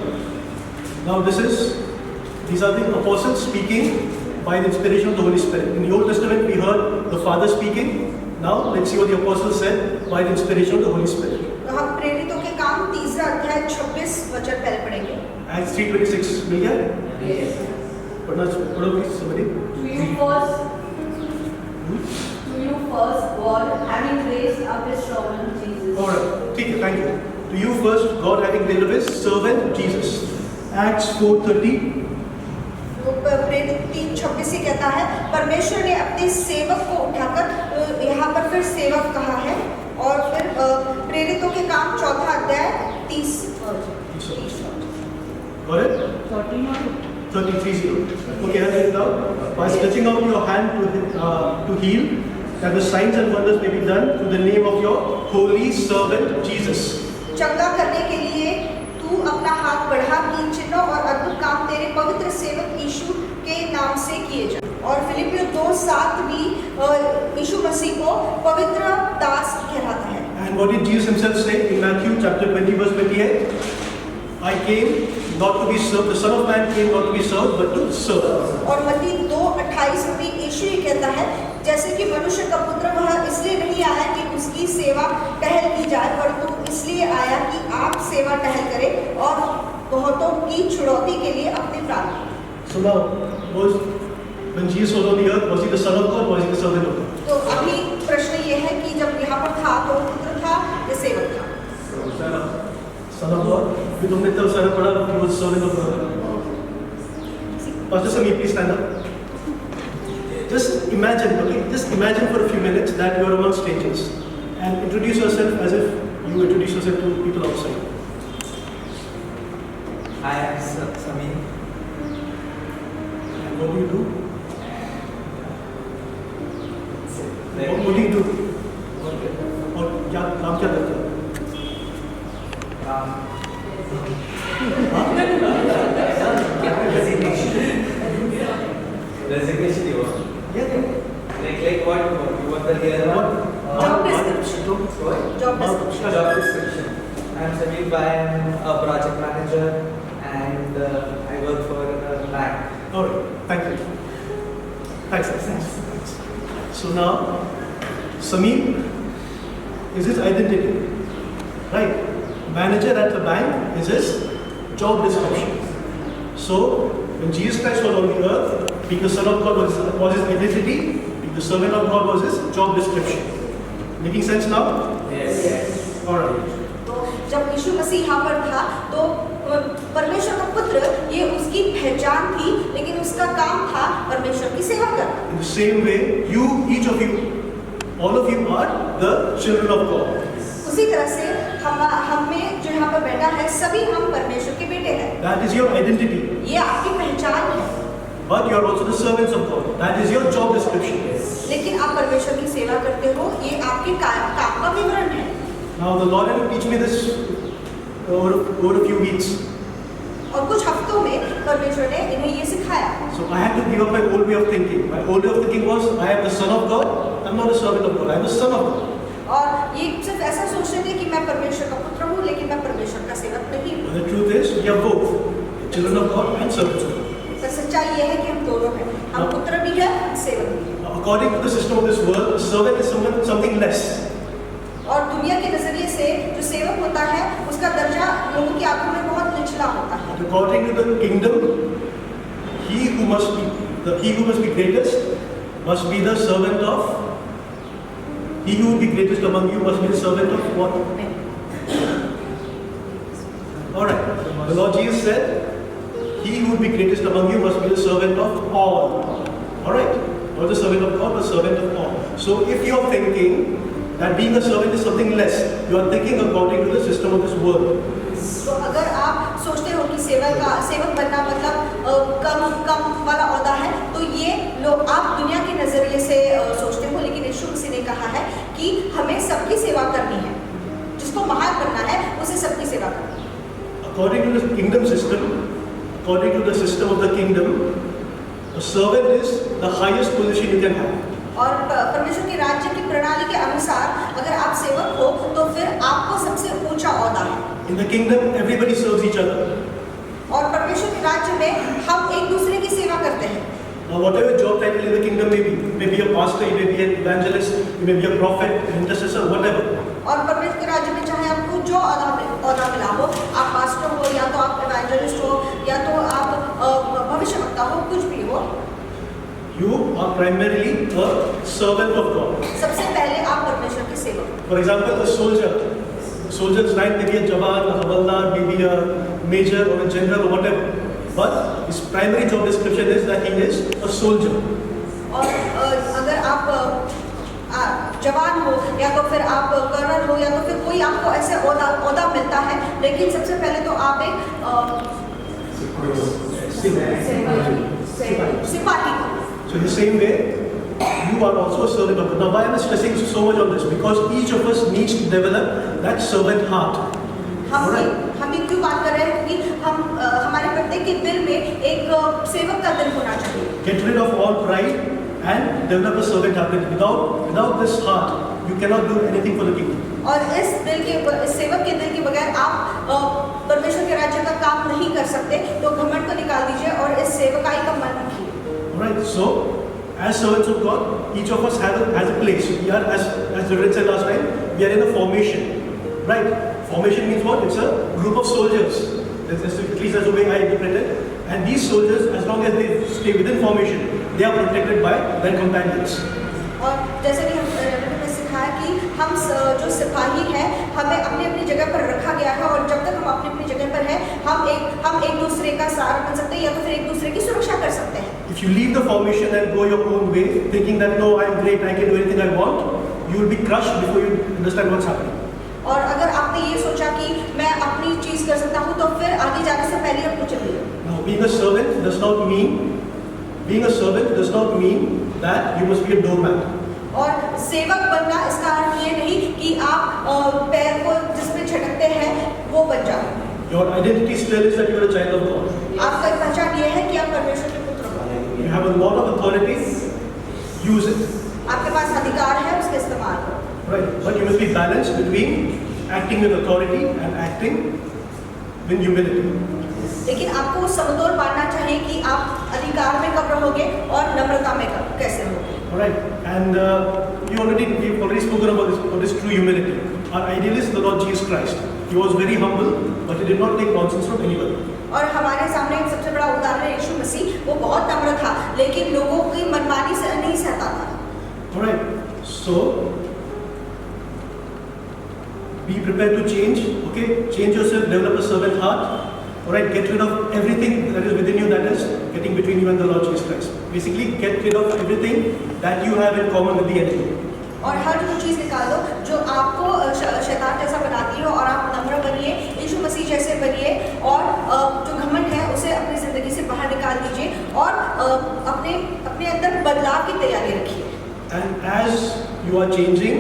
Now these are the apostles speaking by the inspiration of the Holy Spirit. In the Old Testament, we heard the Father speaking. Now let's see what the apostles said by the inspiration of the Holy Spirit. तो हम प्रेरितों के काम 3 अध्याय 26 वचन पहले पढ़ेंगे। Acts 3:26 मिल गया? Yes. पढ़ो please somebody. To you first, God, having raised up his servant Jesus. Alright, ठीक है, thank you. To you first, God having raised up his servant Jesus. Acts 4:30. तो प्रेरित 3:26 से कहता है, परमेश्वर ने अपने सेवक को उठाकर यहाँ पर फिर सेवक कहा है, और फिर प्रेरितों के काम 4 अध्याय 30 Got it? 33:0. Okay, I'll read it out. By stretching out your hand to heal, that the signs and wonders may be done through the name of your holy servant Jesus. चंगा करने के लिए तू अपना हाथ बढ़ा कि चिन्ह और अद्भुत काम तेरे पवित्र सेवक यीशु के नाम से किए जाए। और फिलिपियों 2:7 भी यीशु मसीह को पवित्र दास कहलाता है। And what did Jesus himself say in Matthew chapter 20 verse 28? I came not to be served. The Son of Man came not to be served, but to serve. और मत्ती 2:28 में भी यीशु ये कहता है, जैसे कि मनुष्य का पुत्र वह इसलिए नहीं आया कि उसकी सेवा टहल की जाए, परंतु इसलिए आया कि आप सेवा टहल करें और बहुतों की छुड़ौती के लिए अपने प्राण। So now, when Jesus was on the earth, was he the Son of God or was he the servant of God? तो अभी प्रश्न ये है कि जब यहाँ पर था तो पुत्र था या सेवक था? Son of God. फिर तुमने तब सारा पढ़ा कि वो servant of God. Pastor Sami, please stand up. Just imagine, okay? Just imagine for a few minutes that you are among strangers and introduce yourself as if you introduce yourself to people outside. I am Samir. And what do you do? What do you do? और क्या काम क्या करते हो? Resignation you want? Yeah. Like what you want to hear about? Job description. Job description. Job description. I am Samir. I am a project manager and I work for a bank. Alright, thank you. Thanks. So now, Samir is his identity, right? Manager at the bank is his job description. So, when Jesus Christ was on the earth, being the Son of God was his identity, being the servant of God was his job description. Making sense now? Yes. Alright. तो जब यीशु मसीह यहाँ पर था तो परमेश्वर का पुत्र ये उसकी पहचान थी, लेकिन उसका काम था परमेश्वर की सेवा करना। In the same way, you, each of you, all of you are the children of God. उसी तरह से हम में जो यहाँ पर बैठा है सभी हम परमेश्वर के बेटे हैं। That is your identity. ये आपकी पहचान है। But you are also the servants of God. That is your job description. लेकिन आप परमेश्वर की सेवा करते हो, ये आपके काम का विवरण है। Now the Lord had to teach me this over a few weeks. और कुछ हफ्तों में परमेश्वर ने इन्हें ये सिखाया। So I had to give up my old way of thinking. My old way of thinking was, I am the son of God. I'm not a servant of God. I am the son of God. और ये सिर्फ ऐसा सोचते थे कि मैं परमेश्वर का पुत्र हूँ, लेकिन मैं परमेश्वर का सेवक नहीं हूँ। But the truth is, we are both children of God and servants of God. पर सच्चाई ये है कि हम दोनों हैं। हम पुत्र भी हैं, सेवक भी हैं। Now, according to the system of this world, a servant is something less. और दुनिया के नजरिए से जो सेवक होता है, उसका दर्जा लोगों की आंखों में बहुत निचला होता है। But according to the kingdom, he who must be greatest must be the servant of. He who will be greatest among you must be the servant of what? All right. The Lord Jesus said, he who will be greatest among you must be the servant of all. All right. Not the servant of God, but servant of all. So if you are thinking that being a servant is something less, you are thinking according to the system of this world. तो अगर आप सोचते हो कि सेवक बनना मतलब कम वाला औहदा है, तो ये लोग आप दुनिया के नजरिए से सोचते हो, लेकिन यीशु मसीह ने कहा है कि हमें सबकी सेवा करनी है। जिसको महान बनना है, उसे सबकी सेवा करनी है। According to the kingdom system, according to the system of the kingdom, a servant is the highest position you can have. और परमेश्वर के राज्य की प्रणाली के अनुसार अगर आप सेवक हो तो फिर आपको सबसे ऊंचा औहदा है। In the kingdom, everybody serves each other. और परमेश्वर के राज्य में हम एक दूसरे की सेवा करते हैं। Now, whatever job title in the kingdom may be, you may be a pastor, you may be an evangelist, you may be a prophet, an intercessor, whatever. और परमेश्वर के राज्य में चाहे आप आपको जो औदा मिला हो, आप पास्टर हो या तो आप इवेंजलिस्ट हो या तो आप भविष्यवक्ता हो, कुछ भी हो, you are primarily a servant of God. सबसे पहले आप परमेश्वर के सेवक हो। For example, a soldier. Soldier's rank may be a jawan, a havaldar, maybe a major or a general or whatever. But his primary job description is that he is a soldier. और अगर आप जवान हो या तो फिर आप colonel हो या तो फिर कोई आपको ऐसे औदा मिलता है, लेकिन सबसे पहले तो आप एक सिपाही हो। So in the same way, you are also a servant of God. Now why am I stressing so much on this? Because each of us needs to develop that servant heart. हम ये क्यों बात कर रहे हैं? क्योंकि हमारे प्रत्येक के दिल में एक सेवक का दिल होना चाहिए। Get rid of all pride and develop a servant heart. Without this heart, you cannot do anything for the kingdom. और इस सेवक के दिल के बगैर आप परमेश्वर के राज्य का काम नहीं कर सकते। तो घमंड को निकाल दीजिए और इस सेवकाई का मन रखिए। Alright, so as servants of God, each of us has a place. We are, as Reverend said last time, we are in a formation. Right? Formation means what? It's a group of soldiers. At least that's the way I interpret it. And these soldiers, as long as they stay within formation, they are protected by their companions. और जैसे कि हमने सिखाया कि हम जो सिपाही हैं, हमें अपनी अपनी जगह पर रखा गया है और जब तक हम अपनी अपनी जगह पर हैं, हम एक दूसरे का सहारा बन सकते हैं या तो फिर एक दूसरे की सुरक्षा कर सकते हैं। If you leave the formation and go your own way, thinking that no, I am great, I can do anything I want, you will be crushed before you understand what's happening. और अगर आपने ये सोचा कि मैं अपनी चीज कर सकता हूँ, तो फिर आगे जाने से पहले अपनी चलिए। Now, being a servant does not mean that you must be a doormat. और सेवक बनना इसका अर्थ ये नहीं कि आप पैर को जिसमें झटकते हैं वो बन जाओ। Your identity still is that you are a child of God. आपका पहचान ये है कि आप परमेश्वर के पुत्र हो। You have a lot of authority, use it. आपके पास अधिकार है, उसका इस्तेमाल करो। Right, but you must be balanced between acting with authority and acting with humility. लेकिन आपको समतोल पाना चाहिए कि आप अधिकार में कब रहोगे और नम्रता में कब कैसे रहोगे। Alright, and we've already spoken about this true humility. Our ideal is the Lord Jesus Christ. He was very humble, but he did not take nonsense from anybody. और हमारे सामने एक सबसे बड़ा उदाहरण है यीशु मसीह। वो बहुत नम्र था, लेकिन लोगों की मनमानी से नहीं सहता था। Alright, so be prepared to change. Okay, change yourself, develop a servant heart. Alright, get rid of everything that is within you that is getting between you and the Lord Jesus Christ. Basically, get rid of everything that you have in common with the enemy. और हर वो चीज़ निकाल दो जो आपको शैतान जैसा बनाती हो और आप नम्र बनिए, यीशु मसीह जैसे बनिए और जो घमंड है उसे अपनी ज़िंदगी से बाहर निकाल दीजिए और अपने अंदर बदलाव की तैयारी रखिए। And as you are changing,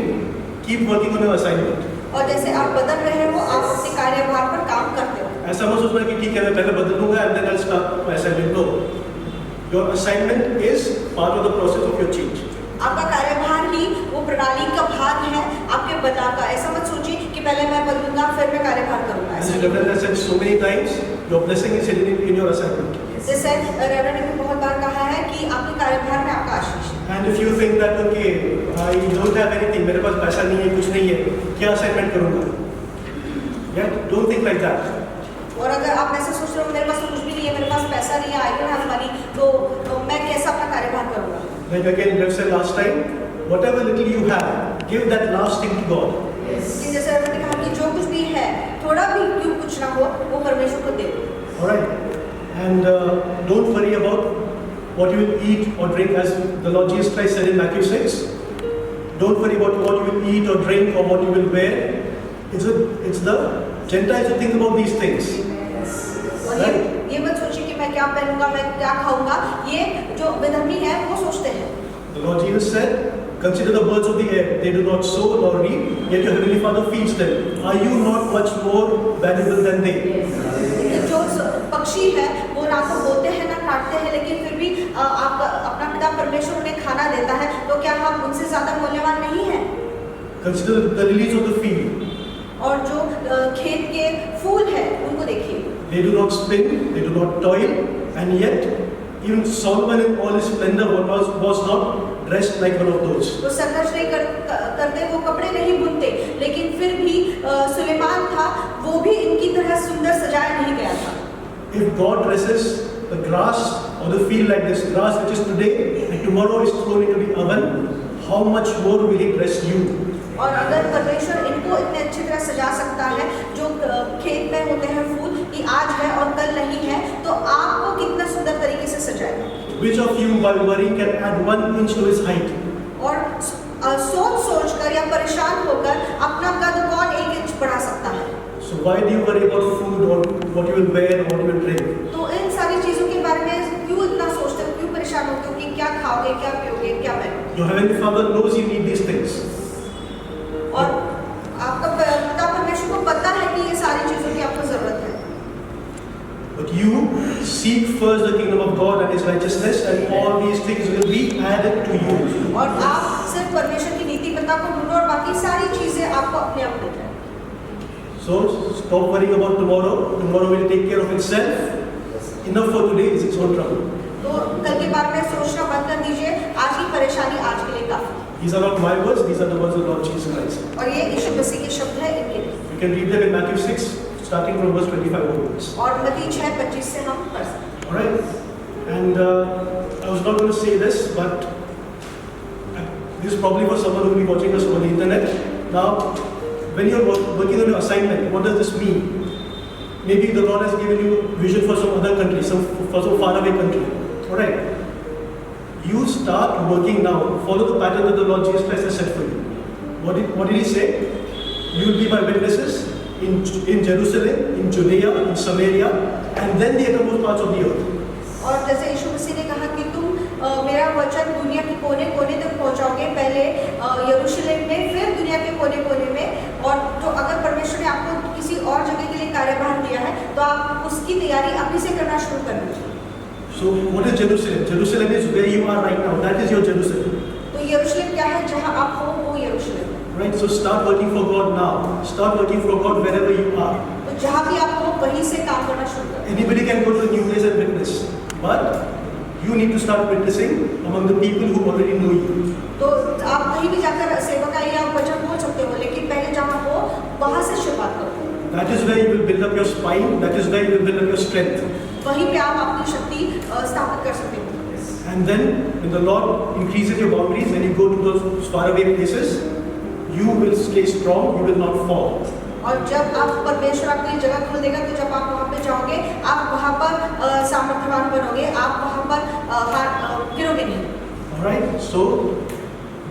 keep working on your assignment. और जैसे आप बदल रहे हो, आप अपने कार्यभार पर काम करते हो। ऐसा मत सोचना कि ठीक है मैं पहले बदल लूंगा and then I'll start my assignment. No, your assignment is part of the process of your change. आपका कार्यभार ही वो प्रणाली का भाग है आपके बदलाव का। ऐसा मत सोचिए कि पहले मैं बदलूंगा फिर मैं कार्यभार करूंगा। As Reverend has said so many times, your blessing is hidden in your assignment. जैसे रेवरेंड ने बहुत बार कहा है कि आपके कार्यभार में आपका आशीष है। And if you think that okay, I don't have anything, मेरे पास पैसा नहीं है, कुछ नहीं है, क्या assignment करूँगा? Yeah, don't think like that. और अगर आप ऐसे सोच रहे हो मेरे पास तो कुछ भी नहीं है, मेरे पास पैसा नहीं है, I don't have money, तो मैं कैसा अपना कार्यभार करूँगा? Like again, Rev said last time, whatever little you have, give that last thing to God. जैसे रेवरेंड ने कहा कि जो कुछ भी है, थोड़ा भी क्यों कुछ ना हो, वो परमेश्वर को दे दो। Alright, and don't worry about what you will eat or drink, as the Lord Jesus Christ said in Matthew 6. Don't worry about what you will eat or drink or what you will wear. It's the Gentiles who think about these things. और ये मत सोचिए कि मैं क्या पहनूंगा, मैं क्या खाऊंगा। ये जो विधर्मी है वो सोचते हैं। The Lord Jesus said, "Consider the birds of the air; they do not sow nor reap, yet your heavenly Father feeds them. Are you not much more valuable than they?" जो पक्षी है वो ना तो बोते हैं ना काटते हैं, लेकिन फिर भी अपना पिता परमेश्वर उन्हें खाना देता है, तो क्या हम उनसे ज्यादा मूल्यवान नहीं हैं? Consider the lilies of the field. और जो खेत के फूल है उनको देखिए। They do not spin, they do not toil, and yet even Solomon in all his splendor was not dressed like one of those. वो संघर्ष नहीं करते, वो कपड़े नहीं बुनते, लेकिन फिर भी सुलेमान था, वो भी इनकी तरह सुंदर सजाया नहीं गया था। If God dresses the grass or the field like this grass which is today and tomorrow is thrown into the oven, how much more will He dress you? और अगर परमेश्वर इनको इतने अच्छी तरह सजा सकता है, जो खेत में होते हैं फूल कि आज है और कल नहीं है, तो आपको कितना सुंदर तरीके से सजाएगा। Which of you by worrying can add 1 inch to his height? और सोच कर या परेशान होकर अपना कद कौन 1 इंच बढ़ा सकता है? So why do you worry about food or what you will wear or what you will drink? तो इन सारी चीजों के बारे में क्यों इतना सोचते हो, क्यों परेशान होते हो कि क्या खाओगे, क्या पियोगे, क्या पहनोगे? Your heavenly Father knows you need these things. और आपका पिता परमेश्वर को पता है कि ये सारी चीजों की आपको जरूरत है। But you seek first the kingdom of God and His righteousness, and all these things will be added to you. और आप सिर्फ परमेश्वर की नीतिमत्ता को ढूंढो और बाकी सारी चीजें आपको अपने आप मिल जाएंगी। So stop worrying about tomorrow. Tomorrow will take care of itself. Enough for today is its own trouble. तो कल के बारे में सोचना बंद कर दीजिए, आज की परेशानी आज के लिए काफी। These are not my words, these are the words of Lord Jesus Christ. और ये यीशु मसीह के शब्द है इनके लिए। You can read them in Matthew 6, starting from verse 25 onwards. और मत्ती 6:25 से हम पढ़ सकते हैं। Alright? And I was not going to say this, but this is probably for someone who will be watching us on the internet. Now, when you are working on your assignment, what does this mean? Maybe the Lord has given you vision for some other country, for some faraway country. Alright? You start working now. Follow the pattern that the Lord Jesus Christ has set for you. What did He say? You will be my witnesses in Jerusalem, in Judea, in Samaria, and then the uttermost parts of the earth. और जैसे यीशु मसीह ने कहा कि तुम मेरा वचन दुनिया के कोने-कोने तक पहुंचाओगे, पहले यरूशलेम में, फिर दुनिया के कोने-कोने में। और तो अगर परमेश्वर ने आपको किसी और जगह के लिए कार्यभार दिया है, तो आप उसकी तैयारी अभी से करना शुरू कर दीजिए। So what is Jerusalem? Jerusalem is where you are right now. That is your Jerusalem. तो यरूशलेम क्या है? जहाँ आप हो वो यरूशलेम है। Right? So start working for God now. Start working for God wherever you are. तो जहाँ भी आप हो वहीं से काम करना शुरू करें। Anybody can go to a new place and witness, but you need to start witnessing among the people who already know you. तो आप कहीं भी जाकर सेवकाई या वचन बोल सकते हो, लेकिन पहले जहाँ हो वहाँ से शुरुआत करो। That is where you will build up your spine. That is where you will build up your strength. वहीं पे आप अपनी शक्ति स्थापित कर सकते हो। And then, when the Lord increases your boundaries, when you go to those faraway places, you will stay strong. You will not fall. और जब आप परमेश्वर आपके लिए जगह खोल देगा, तो जब आप वहाँ पे जाओगे, आप वहाँ पर सामर्थ्यवान बनोगे, आप वहाँ पर गिरोगे नहीं। Alright, so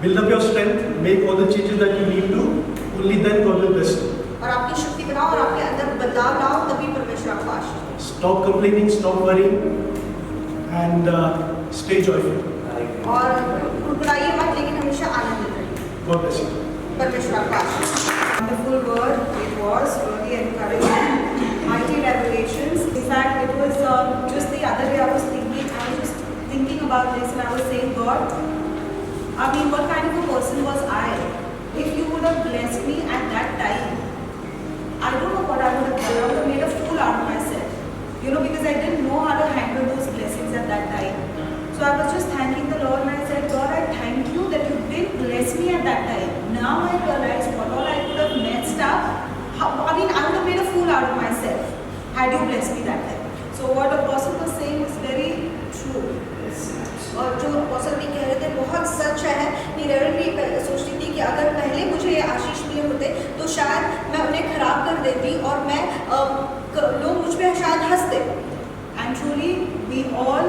build up your strength, make all the changes that you need to. Only then God will bless you. और आपकी शक्ति बनाओ और आपके अंदर बदलाव लाओ, तभी परमेश्वर आपको आशीष देगा। Stop complaining, stop worrying, and stay joyful. और कुड़कुड़ाइए मत, लेकिन हमेशा आनंदित रहिए। God bless you. परमेश्वर आपको आशीष दे। Wonderful word it was, really encouraging, mighty revelations. In fact, it was just the other day I was just thinking about this, and I was saying, God, I mean, what kind of a person was I? If you would have blessed me at that time, I don't know what I would have done. I would have made a fool out of myself, because I didn't know how to handle those blessings at that time. So I was just thanking the Lord, and I said, God, I thank you that you didn't bless me at that time. Now I realize what all I could have messed up. I would have made a fool out of myself had you blessed me that time. So what Apostle was saying was very true. और जो apostle भी कह रहे थे बहुत सच है। Reverend भी सोचती थी कि अगर पहले मुझे ये आशीष मिले होते तो शायद मैं उन्हें खराब कर देती और मैं लोग मुझ पे शायद हंसते। And truly, we all,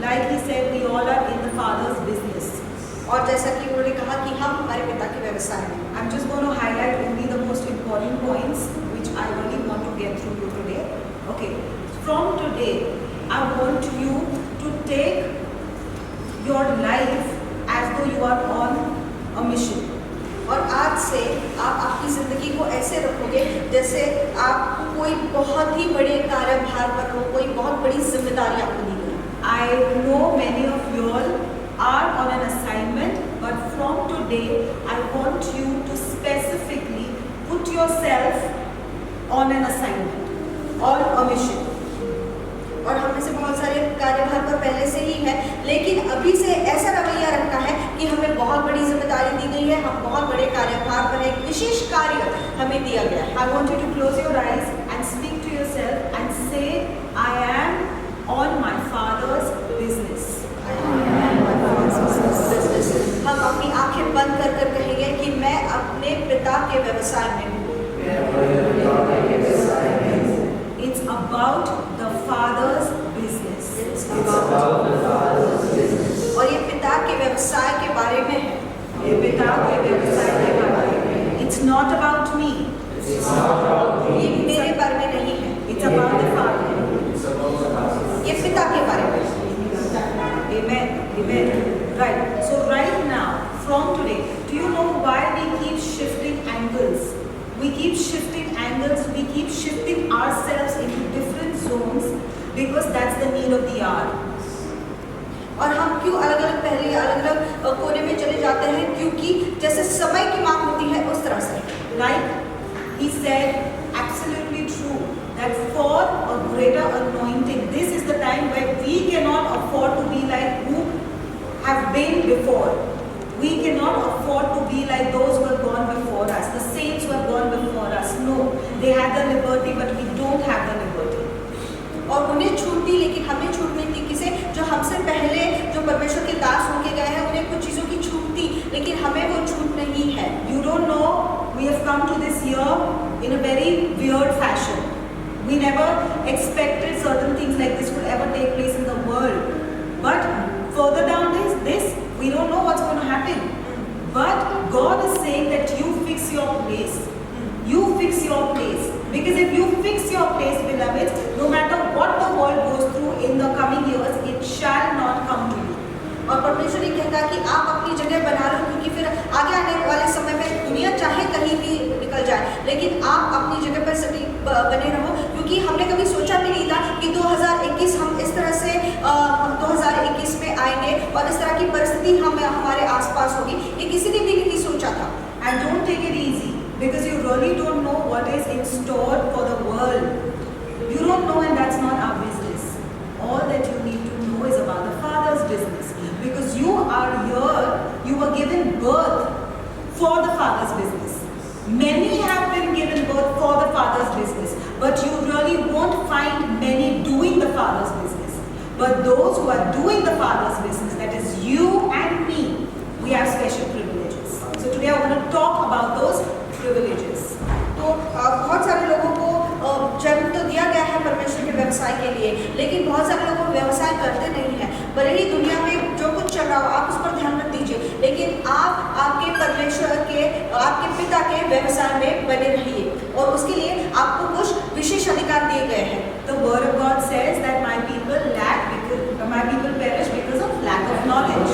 like he said, we all are in the Father's business. और जैसा कि उन्होंने कहा कि हम हमारे पिता के व्यवसाय में। I'm just going to highlight only the most important points which I really want to get through you today. Okay, from today, I want you to take your life as though you are on a mission. और आज से आप आपकी ज़िंदगी को ऐसे रखोगे जैसे आप कोई बहुत ही बड़े कार्यभार पर हो, कोई बहुत बड़ी जिम्मेदारी आपको दी गई। I know many of you all are on an assignment, but from today I want you to specifically put yourself on an assignment, on a mission. और हम में से बहुत सारे कार्यभार पर पहले से ही है, लेकिन अभी से ऐसा रवैया रखना है कि क्योंकि हमें बहुत बड़ी जिम्मेदारी दी गई है, हम बहुत बड़े कार्यभार पर एक विशेष कार्य हमें दिया गया है। I want you to close your eyes and speak to yourself and say, I am on my Father's business. हम अपनी आंखें बंद कर कर कहेंगे कि मैं अपने पिता के व्यवसाय में हूँ। It's about the Father's business. और ये पिता के व्यवसाय के बारे में है। ये पिता के व्यवसाय के बारे में। It's not about me. ये मेरे बारे में नहीं है। It's about the Father. ये पिता के बारे में है। Amen. Amen. Right. So right now, from today, do you know why we keep shifting angles? We keep shifting angles. We keep shifting ourselves into different zones because that's the need of the hour. और हम क्यों अलग अलग पहले अलग अलग कोने में चले जाते हैं? क्योंकि जैसे समय की मांग होती है उस तरह से। Like he said, absolutely true, that for a greater anointing, this is the time where we cannot afford to be like who have been before. We cannot afford to be like those who have gone before us, the saints who have gone before us. No, they had the liberty, but we don't have the liberty. और उन्हें छूट दी, लेकिन हमें छूट नहीं दी। किसे? जो हमसे पहले जो परमेश्वर के दास होके गए हैं, उन्हें कुछ चीज़ों की छूट दी, लेकिन हमें वो छूट नहीं है। You don't know, we have come to this year in a very weird fashion. We never expected certain things like this would ever take place in the world. But further down this, we don't know what's going to happen. But God is saying that you fix your place. You fix your place. Because if you fix your place, beloved, no matter what the world goes through in the coming years, it shall not come to you. और परमेश्वर ये कहता है कि आप अपनी जगह बना लो, क्योंकि फिर आगे आने वाले समय में दुनिया चाहे कहीं भी निकल जाए, लेकिन आप अपनी जगह पर सटीक बने रहो। क्योंकि हमने कभी सोचा भी नहीं था कि 2021 हम इस तरह से 2021 में आएंगे और इस तरह की परिस्थिति हमारे आसपास होगी, ये किसी ने भी नहीं सोचा था। And don't take it easy, because you really don't know what is in store for the world. You don't know, and that's not our business. All that you need to know is about the Father's business. Because you are here, you were given birth for the Father's business. Many have been given birth for the Father's business, but you really won't find many doing the Father's business. But those who are doing the Father's business, that is you and me, we have special privileges. So today I want to talk about those privileges. तो बहुत सारे लोगों को जन्म तो दिया गया है परमेश्वर के व्यवसाय के लिए, लेकिन बहुत सारे लोग व्यवसाय करते नहीं हैं। भले ही दुनिया में जो कुछ चल रहा हो आप उस पर ध्यान मत दीजिए, लेकिन आप आपके परमेश्वर के, आपके पिता के व्यवसाय में बने रहिए, और उसके लिए आपको कुछ विशेष अधिकार दिए गए हैं। The word of God says that my people perish because of lack of knowledge.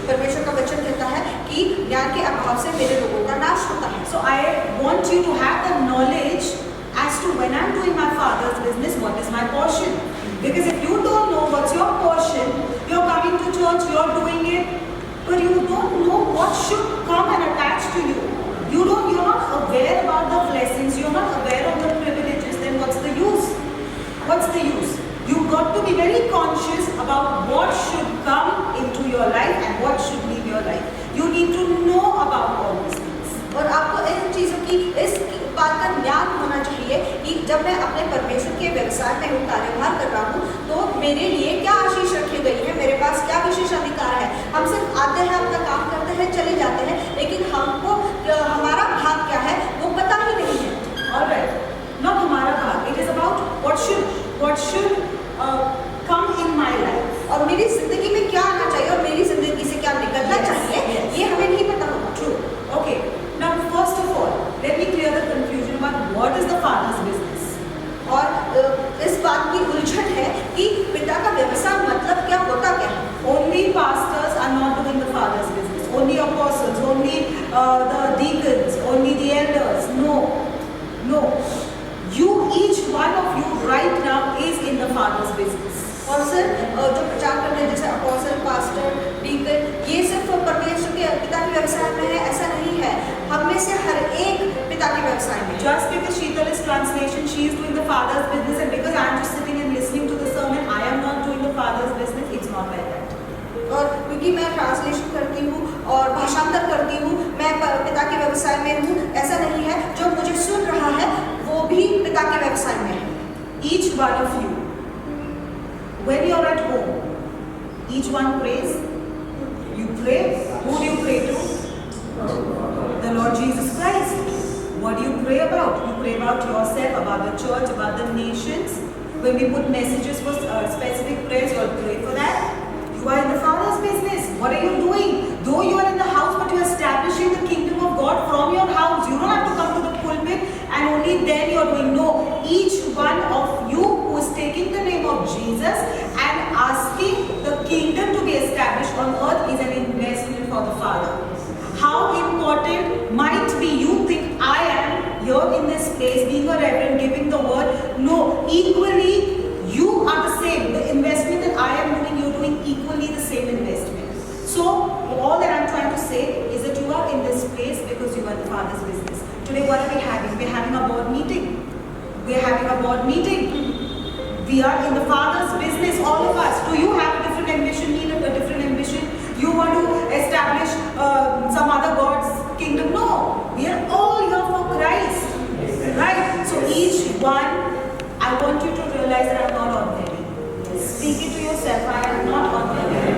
परमेश्वर का वचन कहता है कि ज्ञान के अभाव से मेरे लोगों का नाश होता है। So I want you to have the knowledge as to when I'm doing my Father's business, what is my portion. Because if you don't know what's your portion, you're coming to church, you're doing it, but you don't know what should come and attach to you. You're not aware about the blessings, you're not aware of the privileges, then what's the use? What's the use? You've got to be very conscious about what should come into your life and what should leave your life. You need to know about all these things. और आपको इन चीज़ों की, इस बात का ज्ञान होना चाहिए कि जब मैं अपने परमेश्वर के व्यवसाय में हूँ, कार्यभार कर रहा हूँ, तो मेरे लिए क्या आशीष रखी गई है, मेरे पास क्या विशेष अधिकार है। हम सिर्फ आते हैं, अपना काम करते हैं, चले जाते हैं, लेकिन हमको हमारा भाग क्या है वो पता ही नहीं है। All right, not हमारा भाग. It is about what should come in my life. और मेरी जिंदगी में क्या आना चाहिए और मेरी जिंदगी से क्या निकलना चाहिए, ये हमें नहीं पता होगा। True. Okay. Now, first of all, let me clear the confusion about what is the Father's business. और इस बात की उलझन है कि पिता का व्यवसाय मतलब क्या होता क्या है। Only pastors are not doing the Father's business. Only apostles, only the deacons, only the elders. No. You, each one of you right now is in the Father's business. और सिर्फ जो प्रचार करते हैं जैसे अपोस्टल, पास्टर, डीकन, ये सिर्फ परमेश्वर के पिता के व्यवसाय में है, ऐसा नहीं है। हम में से हर एक पिता के व्यवसाय में। Just because Sheetal is translation, she is doing the Father's business, and because I am just sitting and listening to the sermon, I am not doing the Father's business. It's not like that. और क्योंकि मैं translation करती हूँ पिता के व्यवसाय में है। Each one of you, when you're at home, each one prays. You pray. Who do you pray to? The Lord Jesus Christ. What do you pray about? You pray about yourself, about the church, about the nations. When we put messages for specific prayers, you'll pray for that. You are in the Father's business. What are you doing? Though you are in the house, but you are establishing the kingdom of God from your house. You don't have to come to the pulpit and only then you are doing. No, each one of you who is taking the name of Jesus and asking the kingdom to be established on earth is an investment for the Father. How important might be you think I am here in this place, being a reverend, giving the word? No, equally you are the same. The investment that I am doing, you're doing equally the same investment. So all that I'm trying to say is that you are in this place because you are the Father's business. Today what are we having? We're having a board meeting. We're having a board meeting. We are in the Father's business, all of us. Do you have a different ambition, need a different ambition? You want to establish some other God's kingdom? No. We are all here for Christ. Right? So each one, I want you to realize that I'm not ordinary. Speak it to yourself, I am not ordinary.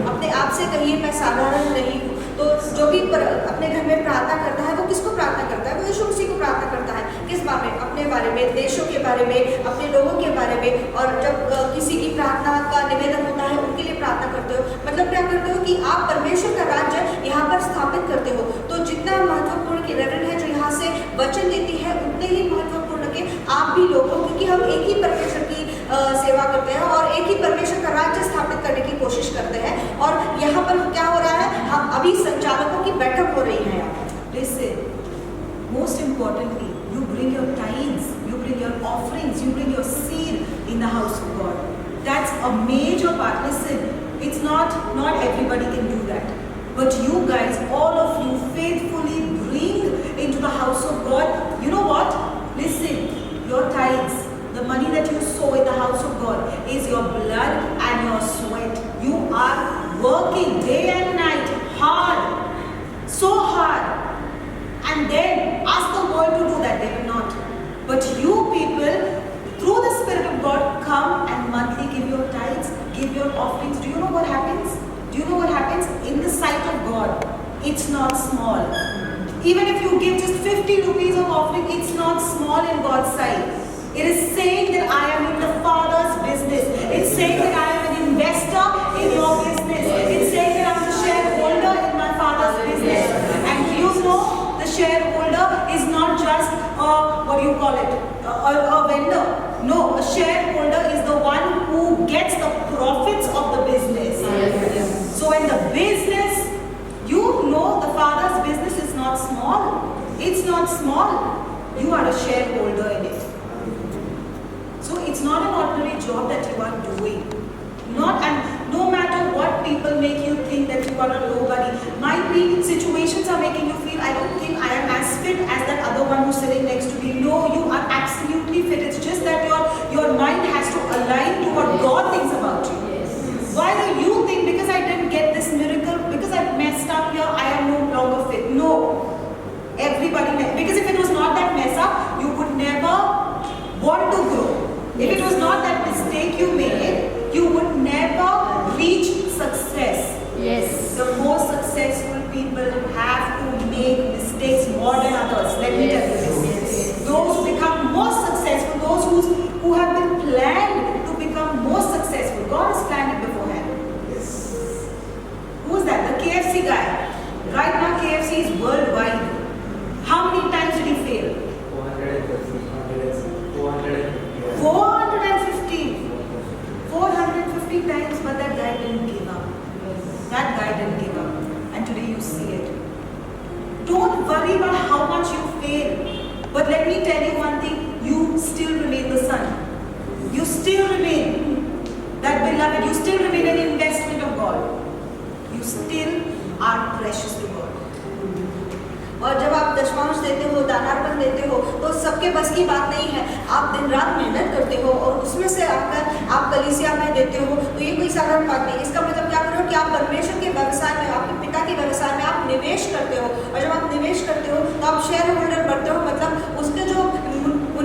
अपने आप से कहिए मैं साधारण नहीं हूँ। तो जो भी अपने घर में प्रार्थना करता है वो किसको प्रार्थना करता है? वो यीशु मसीह को प्रार्थना करता है। किस बारे में? अपने बारे में, देशों के बारे में, अपने लोगों के बारे में। और जब किसी की प्रार्थना का निवेदन होता है उनके लिए प्रार्थना करते हो, मतलब क्या करते हो कि आप परमेश्वर का राज्य यहाँ पर स्थापित करते हो। तो जितना महत्वपूर्ण की रेवरेंड है जो यहाँ से वचन देती है उतने ही महत्वपूर्ण के आप भी लोग हो, क्योंकि हम एक ही परमेश्वर की सेवा करते हैं और एक ही परमेश्वर का राज्य स्थापित करने की कोशिश करते हैं। और यहाँ पर क्या हो रहा है? हम अभी संचालकों की बैठक हो रही है यहाँ पर। Listen, most importantly, you bring your tithes, you bring your offerings, you bring your seed in the house of God. That's a major part. Listen, it's not everybody can do that. But you guys, all of you faithfully bring into the house of God. You know what? Listen, your tithes, the money that you sow in the house of God is your blood and your sweat. You are working day and night hard, so hard. And then ask the world to do that, they will not. But you people, through the Spirit of God, come and monthly give your tithes, give your offerings. Do you know what happens? Do you know what happens? In the sight of God, it's not small. Even if you give just 50 rupees of offering, it's not small in God's sight. It is saying that I am in the Father's business. It's saying that I am an investor in your business. It's saying that I'm a shareholder in my Father's business. And you know, the shareholder is not just a vendor. No, a shareholder is the one who gets the profits of the business. So in the business, you know the Father's business is not small. It's not small. You are a shareholder in it. So it's not an ordinary job that you are doing. And no matter what people make you think that you are a nobody, might be situations are making you feel, I don't think I am as fit as that other one who's sitting next to me. No, you are absolutely fit. It's just that your mind has to align to what God thinks about you. Why do you think because I didn't get this miracle, because I messed up here, I am no longer fit? No. Everybody, because if it was not that mess up, you would never want to grow. If it was not that mistake you made, you would never reach success. Yes. The most successful people have to make mistakes more than others. Let me tell you this. Those who become most successful, those who have been planned to become most successful, God has planned it beforehand. Who is that? The KFC guy. Right now KFC is worldwide. How many times did he fail? 450 times, but that guy didn't give up. That guy didn't give up. And today you see it. Don't worry about how much you fail. But let me tell you one thing, you still remain the son. You still remain that beloved. You still remain an investment of God. You still are precious to God. और जब आप दशमांश देते हो, दानार्पण देते हो, तो सबके बस की बात नहीं है। आप दिन रात मेहनत करते हो और उसमें से आप कलीसिया में देते हो, तो ये कोई साधारण बात नहीं। इसका मतलब क्या करो कि आप परमेश्वर के व्यवसाय में, आपके पिता के व्यवसाय में आप निवेश करते हो। और जब आप निवेश करते हो तो आप शेयर होल्डर बनते हो, मतलब उसके जो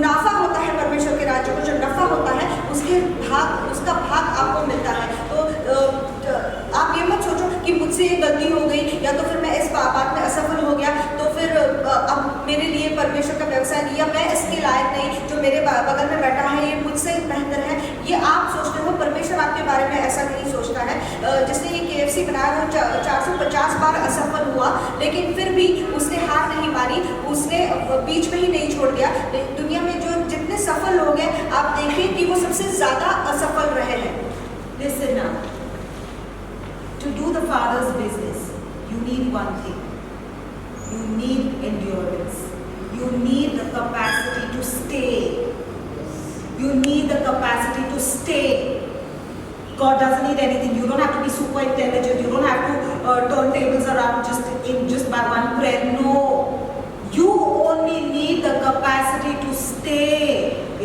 मुनाफा होता है परमेश्वर के राज्य को, जो नफा होता है उसका भाग आपको मिलता है। तो आप ये मत सोचो कि मुझसे ये गलती हो गई या तो फिर मैं इस बात में असफल हो गया तो फिर अब मेरे लिए परमेश्वर का व्यवसाय नहीं, या मैं इसके लायक नहीं, जो मेरे बगल में बैठा है ये मुझसे बेहतर है। ये आप सोचते हो, परमेश्वर आपके बारे में ऐसा नहीं सोचता है। जिसने ये KFC बनाया वो 450 बार असफल हुआ, लेकिन फिर भी उसने हार नहीं मानी, उसने बीच में ही नहीं छोड़ दिया। दुनिया में जो जितने सफल लोग हैं आप देखिए कि वो सबसे ज्यादा असफल रहे हैं। Listen now. To do the Father's business, you need one thing. You need endurance. You need the capacity to stay. You need the capacity to stay. God doesn't need anything. You don't have to be super intelligent. You don't have to turn tables around just by one prayer. No. You only need the capacity to stay.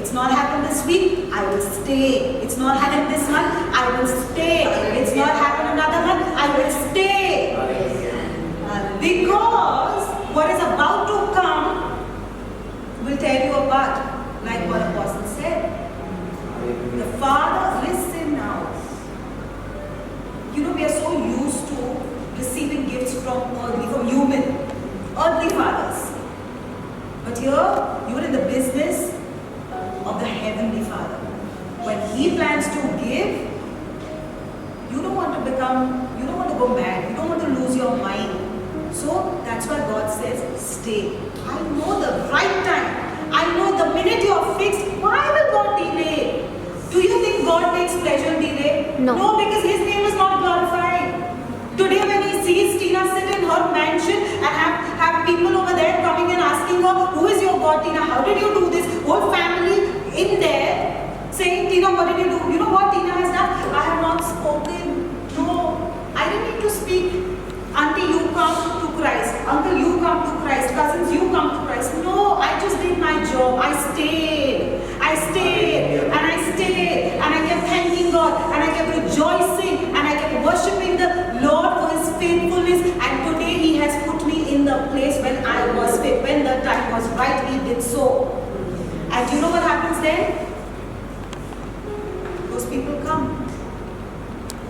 It's not happened this week, I will stay. It's not happened this month, I will stay. It's not happened another month, I will stay. Because what is about to come will tear you apart, like what Apostle said. The Father, listen now. You know, we are so used to receiving gifts from earthly fathers. But here, you are in the business of the Heavenly Father. When He plans to give, you don't want to go mad, you don't want to lose your mind. So that's why God says, stay. I know the right time. I know the minute you are fixed, why will God delay? Do you think God takes pleasure in delay? No. Because His name is not glorified. Today when He sees Tina sit in her mansion and have people over there coming and asking her, who is your God, Tina? How did you do this? Whole family in there saying, Tina, what did you do? You know what Tina has done? I have not spoken. No, I didn't need to speak. Auntie, you come to Christ. Uncle, you come to Christ. Cousins, you come to Christ. No, I just did my job. I stayed. And I kept thanking God. And I kept rejoicing. And I kept worshipping the Lord for His faithfulness. And today He has put me in the place when I was fit. When the time was right, He did so. And you know what happens then? Those people come.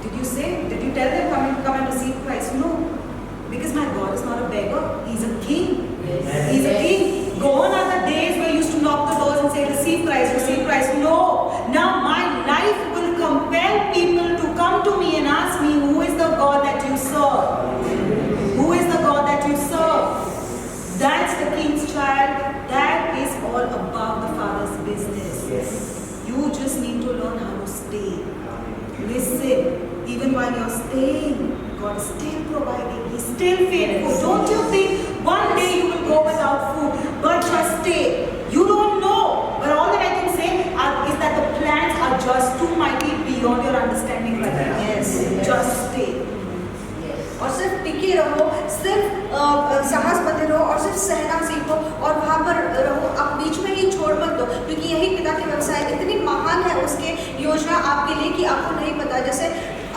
Did you tell them come and receive Christ? No. Because my God is not a beggar. He's a king. Yes. He's a king. Gone are the days where you used to knock the doors and say, receive Christ, receive Christ. No. Now my life will compel people to come to me and ask me, who is the God that you serve? Who is the God that you serve? That's the king's child. That is all about the Father's business. Yes. You just need to learn how to stay. Listen, even while you're staying, God is still providing. He's still faithful. Don't you think one day you will go without food, but just stay. You don't know. But all that I can say is that the plans are just too mighty beyond your understanding right now. Yes. Just stay. और सिर्फ टिके रहो, सिर्फ साहस बंधे रहो और सिर्फ सहना सीखो और वहाँ पर रहो। आप बीच में ही छोड़ मत दो, क्योंकि यही पिता के व्यवसाय इतनी महान है उसके योजना आपके लिए कि आपको नहीं पता। जैसे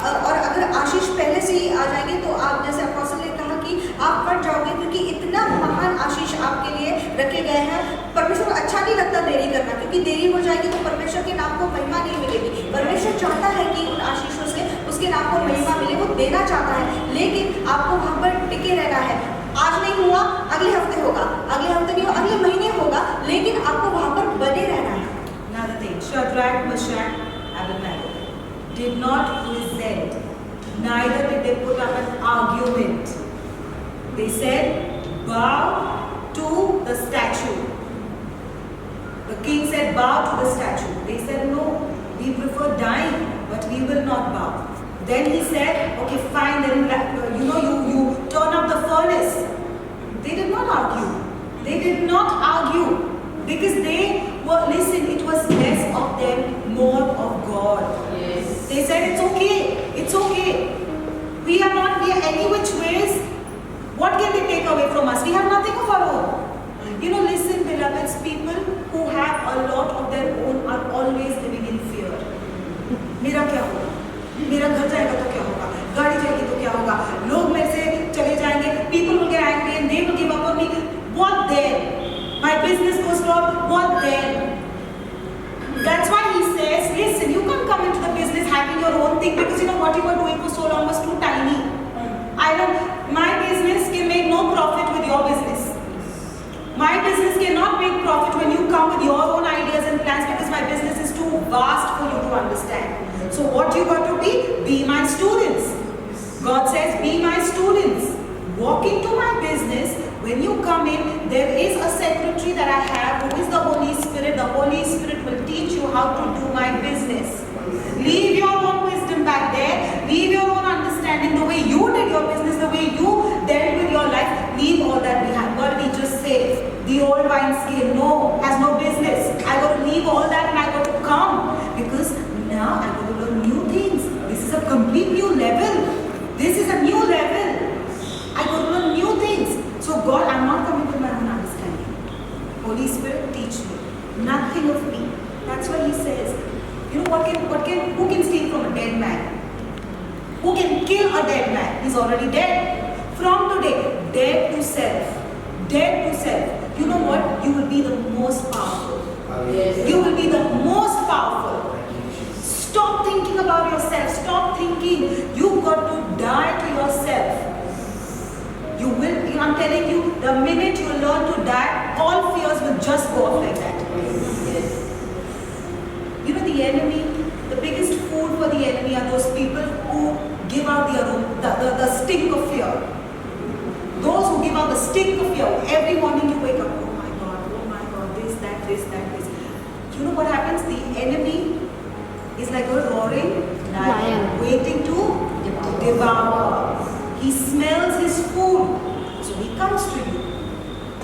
और अगर आशीष पहले से ही आ जाएंगे तो आप, जैसे अपोस्टल ने कहा कि आप बढ़ जाओगे, क्योंकि इतना महान आशीष आपके लिए रखे गए हैं। परमेश्वर को अच्छा नहीं लगता देरी करना, क्योंकि देरी हो जाएगी तो परमेश्वर के नाम को महिमा नहीं मिलेगी। परमेश्वर चाहता है कि उन आशीषों से उसके नाम को महिमा मिले, वो देना चाहता है, लेकिन आपको वहाँ पर टिके रहना है। आज नहीं हुआ अगले हफ्ते होगा, अगले हफ्ते नहीं हुआ अगले महीने होगा, लेकिन आपको वहाँ पर बने रहना है। Another thing, Shadrach, Meshach, Abednego did not resent, neither did they put up an argument. They said, bow to the statue. The king said, bow to the statue. They said, no, we prefer dying, but we will not bow. Then he said, okay, fine, then you turn up the furnace. They did not argue. They did not argue because they were, listen, it was less of them, more of God. Yes. They said, it's okay. We are any which ways. What can they take away from us? We have nothing of our own. Listen, beloveds, people who have a lot of their own are always living in fear. मेरा क्या होगा? मेरा घर जाएगा तो क्या होगा? गाड़ी जाएगी तो क्या होगा? लोग मेरे से चले जाएंगे. People will get angry and they will give up on me. What then? My business goes wrong. What then? That's why he says, listen, you can't come into the business having your own thing because you know what you were doing for so long was too tiny. My business can make no profit with your business. My business cannot make profit when you come with your own ideas and plans because my business is too vast for you to understand. So what you got to be my students. God says, be my students. Walk into my business. When you come in, there is a secretary that I have who is the Holy Spirit. The Holy Spirit will teach you how to do my business. Leave your own wisdom back there. Leave your own understanding, the way you did your business, the way you dealt with your life. Leave all that behind. God, we just say, the old wine skin, no, has no business. I got to leave all that and I got to come. Because now I got to learn new things. This is a complete new level. This is a new level. I got to learn new things. So God, I'm not coming to my own understanding. Holy Spirit, teach me. Nothing of me. That's why he says, you know who can steal from a dead man? Who can kill a dead man? He's already dead. From today, dead to self. Dead to self. You know what? You will be the most powerful. Yes. You will be the most powerful. Stop thinking about yourself. Stop thinking. You've got to die to yourself. You will, I'm telling you, the minute you learn to die, all fears will just go off like that. Yes. You know, the enemy, the biggest food for the enemy are those people who give out the stink of fear. Those who give out the stink of fear. Every morning you wake up, oh my God, this, that. You know what happens? The enemy is like a roaring lion waiting to devour. He smells his food, so he comes to you.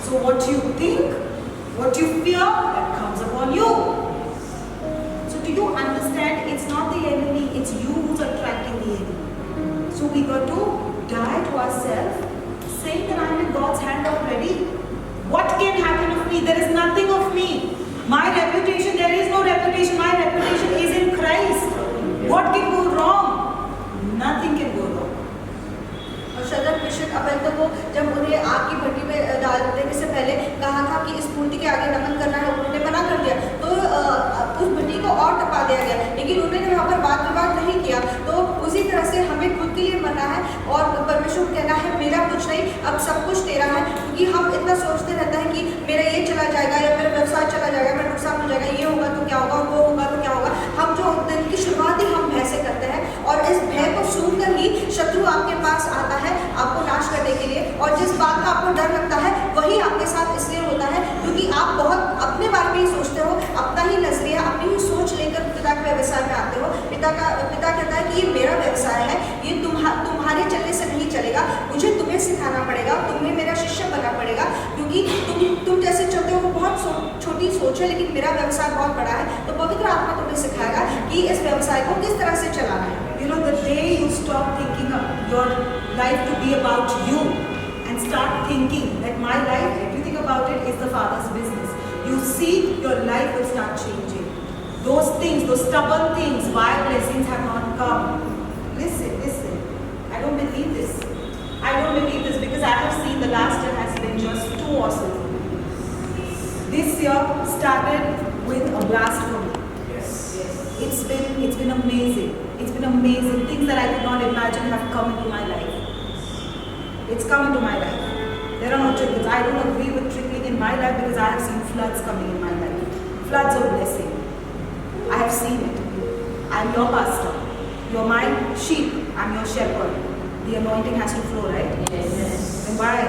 So what you think, what you fear, that comes upon you. So do you understand? It's not the enemy, it's you who's attracting the enemy. So we got to die to ourselves, saying that I'm in God's hand already. What can happen of me? There is nothing of me. My reputation, there is no reputation. My reputation is in Christ. What can go wrong? Nothing can go wrong. और सदर mission अबल तो वो जब उन्हें आग की भट्टी में डाल देने से पहले कहा था कि इस मूर्ति के आगे नमन करना है, उन्होंने मना कर दिया तो उस भट्टी को और तपा दिया गया, लेकिन उन्होंने वहाँ पर वाद विवाद नहीं किया। तो उसी तरह से हमें खुद के लिए मरना है और परमेश्वर को कहना है मेरा कुछ नहीं, अब सब कुछ तेरा है। क्योंकि हम इतना सोचते रहते हैं कि मेरा ये चला जाएगा या मेरा व्यवसाय चला जाएगा, मेरा नुकसान हो जाएगा, ये होगा तो क्या होगा, वो होगा तो क्या होगा। हम जो दिन की शुरुआत ही हम भय से करते हैं और इस भय को सुनकर ही शत्रु आपके पास आता है आपको नाश करने के लिए। और जिस बात का आपको डर लगता है वही आपके साथ इसलिए होता है क्योंकि आप बहुत अपने बारे में ही सोचते हो, अपना ही नजरिया, अपनी ही सोच लेकर पिता के व्यवसाय में आते हो। पिता कहता है कि ये मेरा व्यवसाय है, ये तुम्हारे चलने से नहीं चलेगा, मुझे तुम्हें सिखाना पड़ेगा, तुम्हें मेरा शिष्य बनना पड़ेगा क्योंकि तुम जैसे चलते हो वो बहुत छोटी सोच है लेकिन मेरा व्यवसाय बहुत बड़ा है। तो पवित्र आत्मा तुम्हें सिखाएगा कि इस व्यवसाय को किस तरह से चलाना है। You know, the day you stop thinking of your life to be about you and start thinking that my life, everything about it is the Father's business, you see your life will start changing. Those things, those stubborn things, why blessings have not come. Listen. I don't believe this. I don't believe this because I have seen the last year has been just too awesome. This year started with a blast for me. It's been amazing. It's been amazing. Things that I could not imagine have come into my life. It's come into my life. There are no trickles. I don't agree with trickling in my life because I have seen floods coming in my life. Floods of blessing. I have seen it. I'm your pastor. You're my sheep. I'm your shepherd. The anointing has to flow, right? Yes. And why?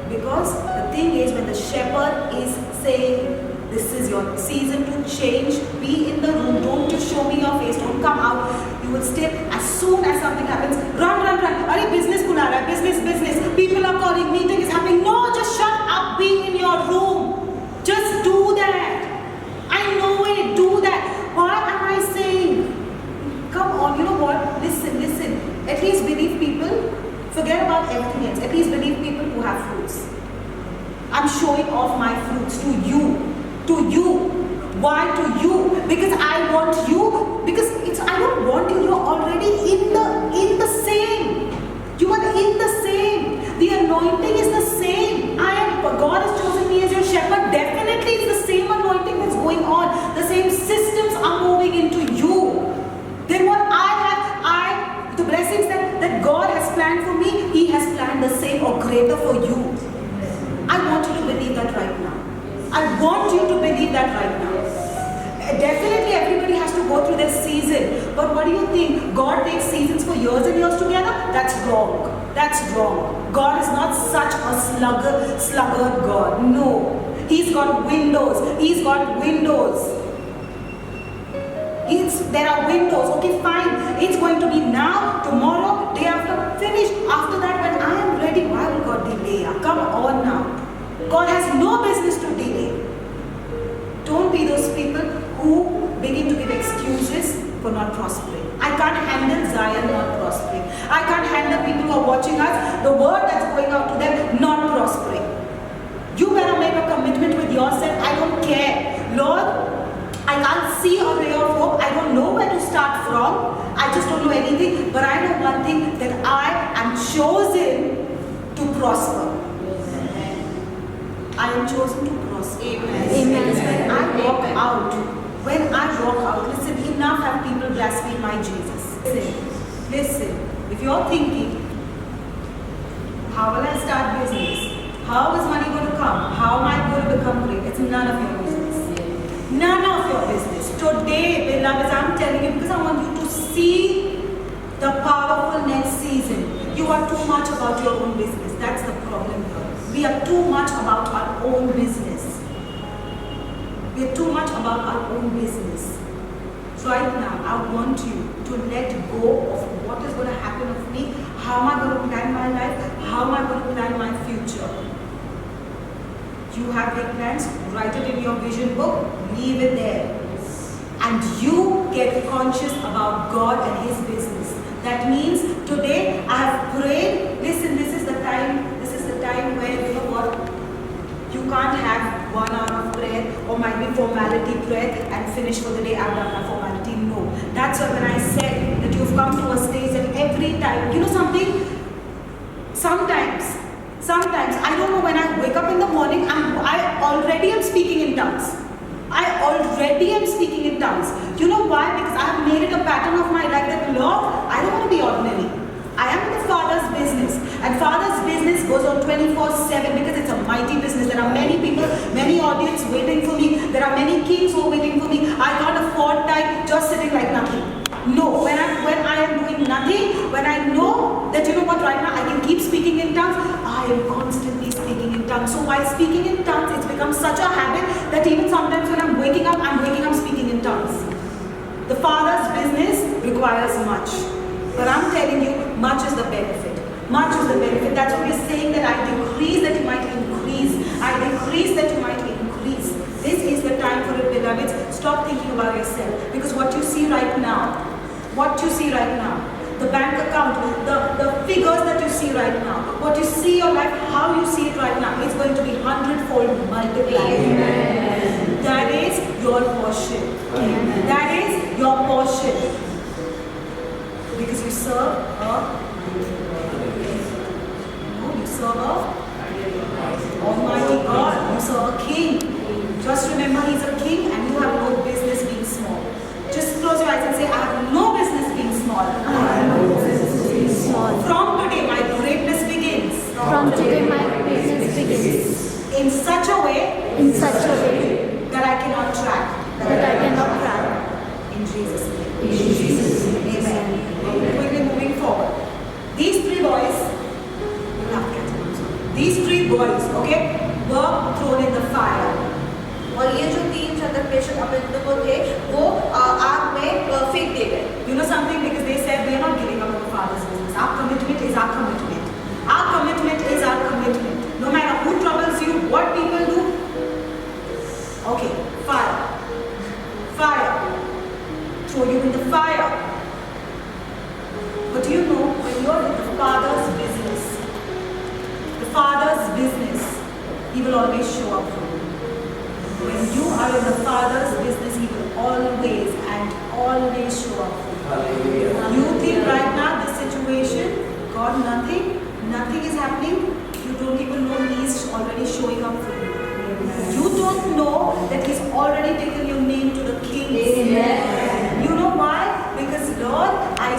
Because the thing is when the shepherd is saying, this is your season to change. Be in the room. Don't just show me your face. Don't come out. You will stay. As soon as something happens, run. Are business bula raha hai? Business. People are calling. Meeting is happening. No, just shut up. Be in your room. Just do that. I know it. Do that. What am I saying? Come on. You know what? Listen. At least believe people. Forget about everything else. At least believe people who have fruits. I'm showing off my fruits to you. Why to you? Because I want you. Because I don't want you. You're already in the same. You are in the same. The anointing is the same. God has chosen me as your shepherd. Definitely it's the same anointing that's season. But what do you think? God takes seasons for years and years together? That's wrong. That's wrong. God is not such a sluggard God. No. He's got windows. He's got windows. There are windows. Okay, fine. It's going to be now, tomorrow, day after, finished. After that, when I am ready, why will God delay? Come on now. God has no business to delay. Don't be those people who begin to give excuses for not prospering. I can't handle Zion not prospering. I can't handle people who are watching us, the word that's going out to them, not prospering. You better make a commitment with yourself. I don't care. Lord, I can't see a ray of hope. I don't know where to start from. I just don't know anything. But I know one thing, that I am chosen to prosper. I am chosen to prosper. Amen. When I walk out, listen, enough have people blaspheme my Jesus. Listen, if you're thinking, how will I start business? How is money going to come? How am I going to become great? It's none of your business. None of your business. Today, beloveds, I'm telling you, because I want you to see the powerful next season. You are too much about your own business. That's the problem here. We are too much about our own business. We are too much about our own business. So right now, I want you to let go of what is going to happen of me. How am I going to plan my life? How am I going to plan my future? You have big plans, write it in your vision book, leave it there. And you get conscious about God and His business. That means today I have prayed. Listen, this is the time where, you know what, you can't have 1 hour of prayer or might be formality prayer and finish for the day. I've done my formality. No. That's why when I said that you've come to a stage that every time, you know something? Sometimes, I don't know, when I wake up in the morning, I already am speaking in tongues. I already am speaking in tongues. You know why? Because I have made it a pattern of my life that, Lord, I don't want to be ordinary. I am in the Father's business. And Father's business goes on 24/7 because it's a mighty business. There are many people, many audience waiting for me. There are many kings who are waiting for me. I can't afford time just sitting like nothing. No, when I am doing nothing, when I know that, you know what, right now I can keep speaking in tongues, I am constantly speaking in tongues. So while speaking in tongues, it's become such a habit that even sometimes when I'm waking up speaking in tongues. The Father's business requires much. But I'm telling you, much is the benefit. Much is the benefit. That's what we're saying, that I decrease that you might increase. I decrease that you might increase. This is the time for it, beloveds. Stop thinking about yourself. Because what you see right now, the bank account, the figures that you see right now, what you see your life, how you see it right now, it's going to be 100-fold multiplied. Amen. That is your portion. Amen. That is your portion. Because you serve Almighty God. You serve a king. Just remember, He's a king and you have no business being small. Just close your eyes and say, I have no business being small. I have no business being small. From today, my greatness begins. From today, my greatness begins. In such a way that I cannot track. In Jesus' name. Amen. Quickly moving forward. These three boys, okay, were thrown in the fire. और ये जो 3 चंद्रपेश अभिनंदकों थे वो आग में फेंक दिए गए. You know something? Because they said we are not giving up on the Father's business. Our commitment is our commitment. Our commitment is our commitment. No matter who troubles you, what people do. Okay, fire. Throw you in the fire. But do you know, when you're in the Father's business, He will always show up for you. When you are in the Father's business, He will always show up for you. Hallelujah. You think right now this situation, God, nothing is happening. You don't even know He is already showing up for you. Amen. You don't know that He's already taken your name to the Kings. Amen. You know why? Because Lord, I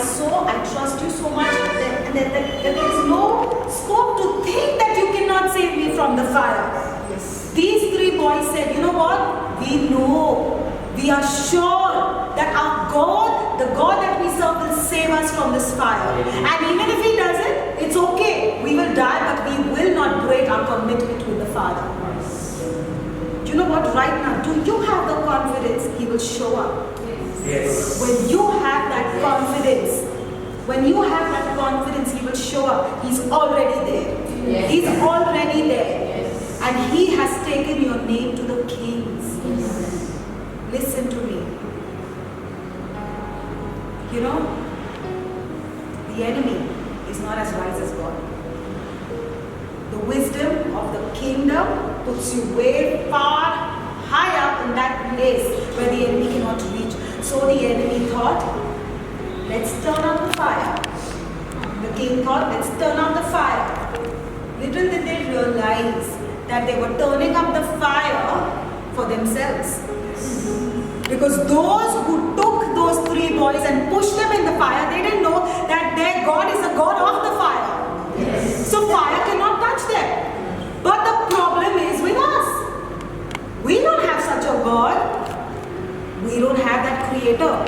trust you so much that there is no scope to think that you cannot save me from the fire. Yes. These 3 boys said, you know what? We know we are sure that our God, the God that we serve, will save us from this fire. And even if He doesn't, it's okay. We will die, but we will not break our commitment with the Father. Do you know what? Right now, do you have the confidence He will show up? Yes. When you have that confidence, He will show up. He's already there. Yes. He's already there. Yes. And He has taken your name to the kings. Listen to me. You know, the enemy is not as wise as God. The wisdom of the kingdom puts you way far high up in that place where the enemy cannot reach. So the enemy thought, let's turn on the fire. The king thought, let's turn on the fire. Little did they realize that they were turning up the fire for themselves. Because those who took those 3 boys and pushed them in the fire, they didn't know that their God is a God of the fire. Yes. So fire cannot touch them. But the problem is with us. We don't have such a God. We don't have that creator.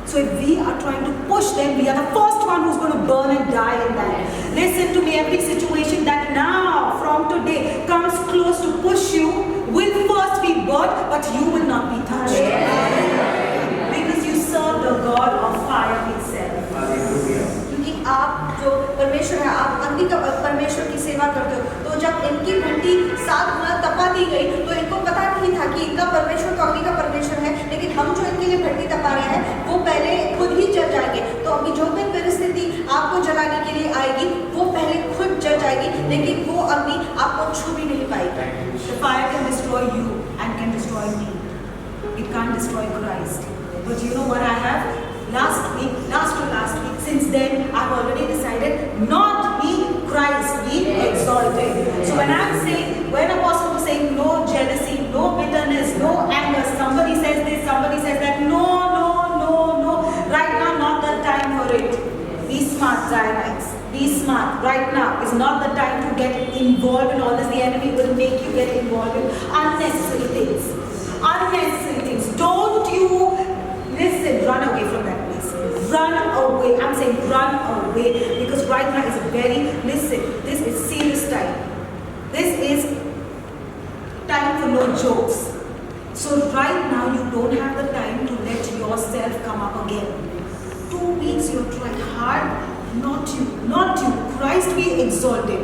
So if we are trying to push them, we are the first one who's going to burn and die in that. Listen to me, every situation that now, from today, comes close to push you, will first be burned, but you will not be touched. Because you serve the God of fire Himself. क्योंकि आप जो परमेश्वर है, आप अग्नि का परमेश्वर की सेवा करते हो, तो जब इनकी घंटी 7 गुना तपा दी गई, तो इनको पता नहीं था कि इनका परमेश्वर तो अग्नि का परमेश्वर है, लेकिन हम जो इनके लिए घंटी तपा रहे हैं, वो पहले खुद ही जल जाएंगे। तो अभी जो भी परिस्थिति आपको जलाने के लिए आएगी, वो पहले खुद जल जाएगी, लेकिन वो अग्नि आपको छू भी नहीं पाएगी। The fire can destroy you and can destroy me. It can't destroy Christ. But you know what I have? Last week, since then, I've already decided not me, Christ, be exalted. So when Apostle was saying no jealousy, no bitterness, no anger, somebody says this, somebody says that, no. Right now, not the time for it. Be smart, Zionites. Be smart. Right now is not the time to get involved in all this. The enemy will make you get involved in unnecessary things. Don't you listen, run away from that place. Run away. I'm saying run away. Because right now is this is serious time. This is time for no jokes. So right now you don't have the time to let yourself come up again. 2 weeks you have tried hard. Not you. Christ be exalted.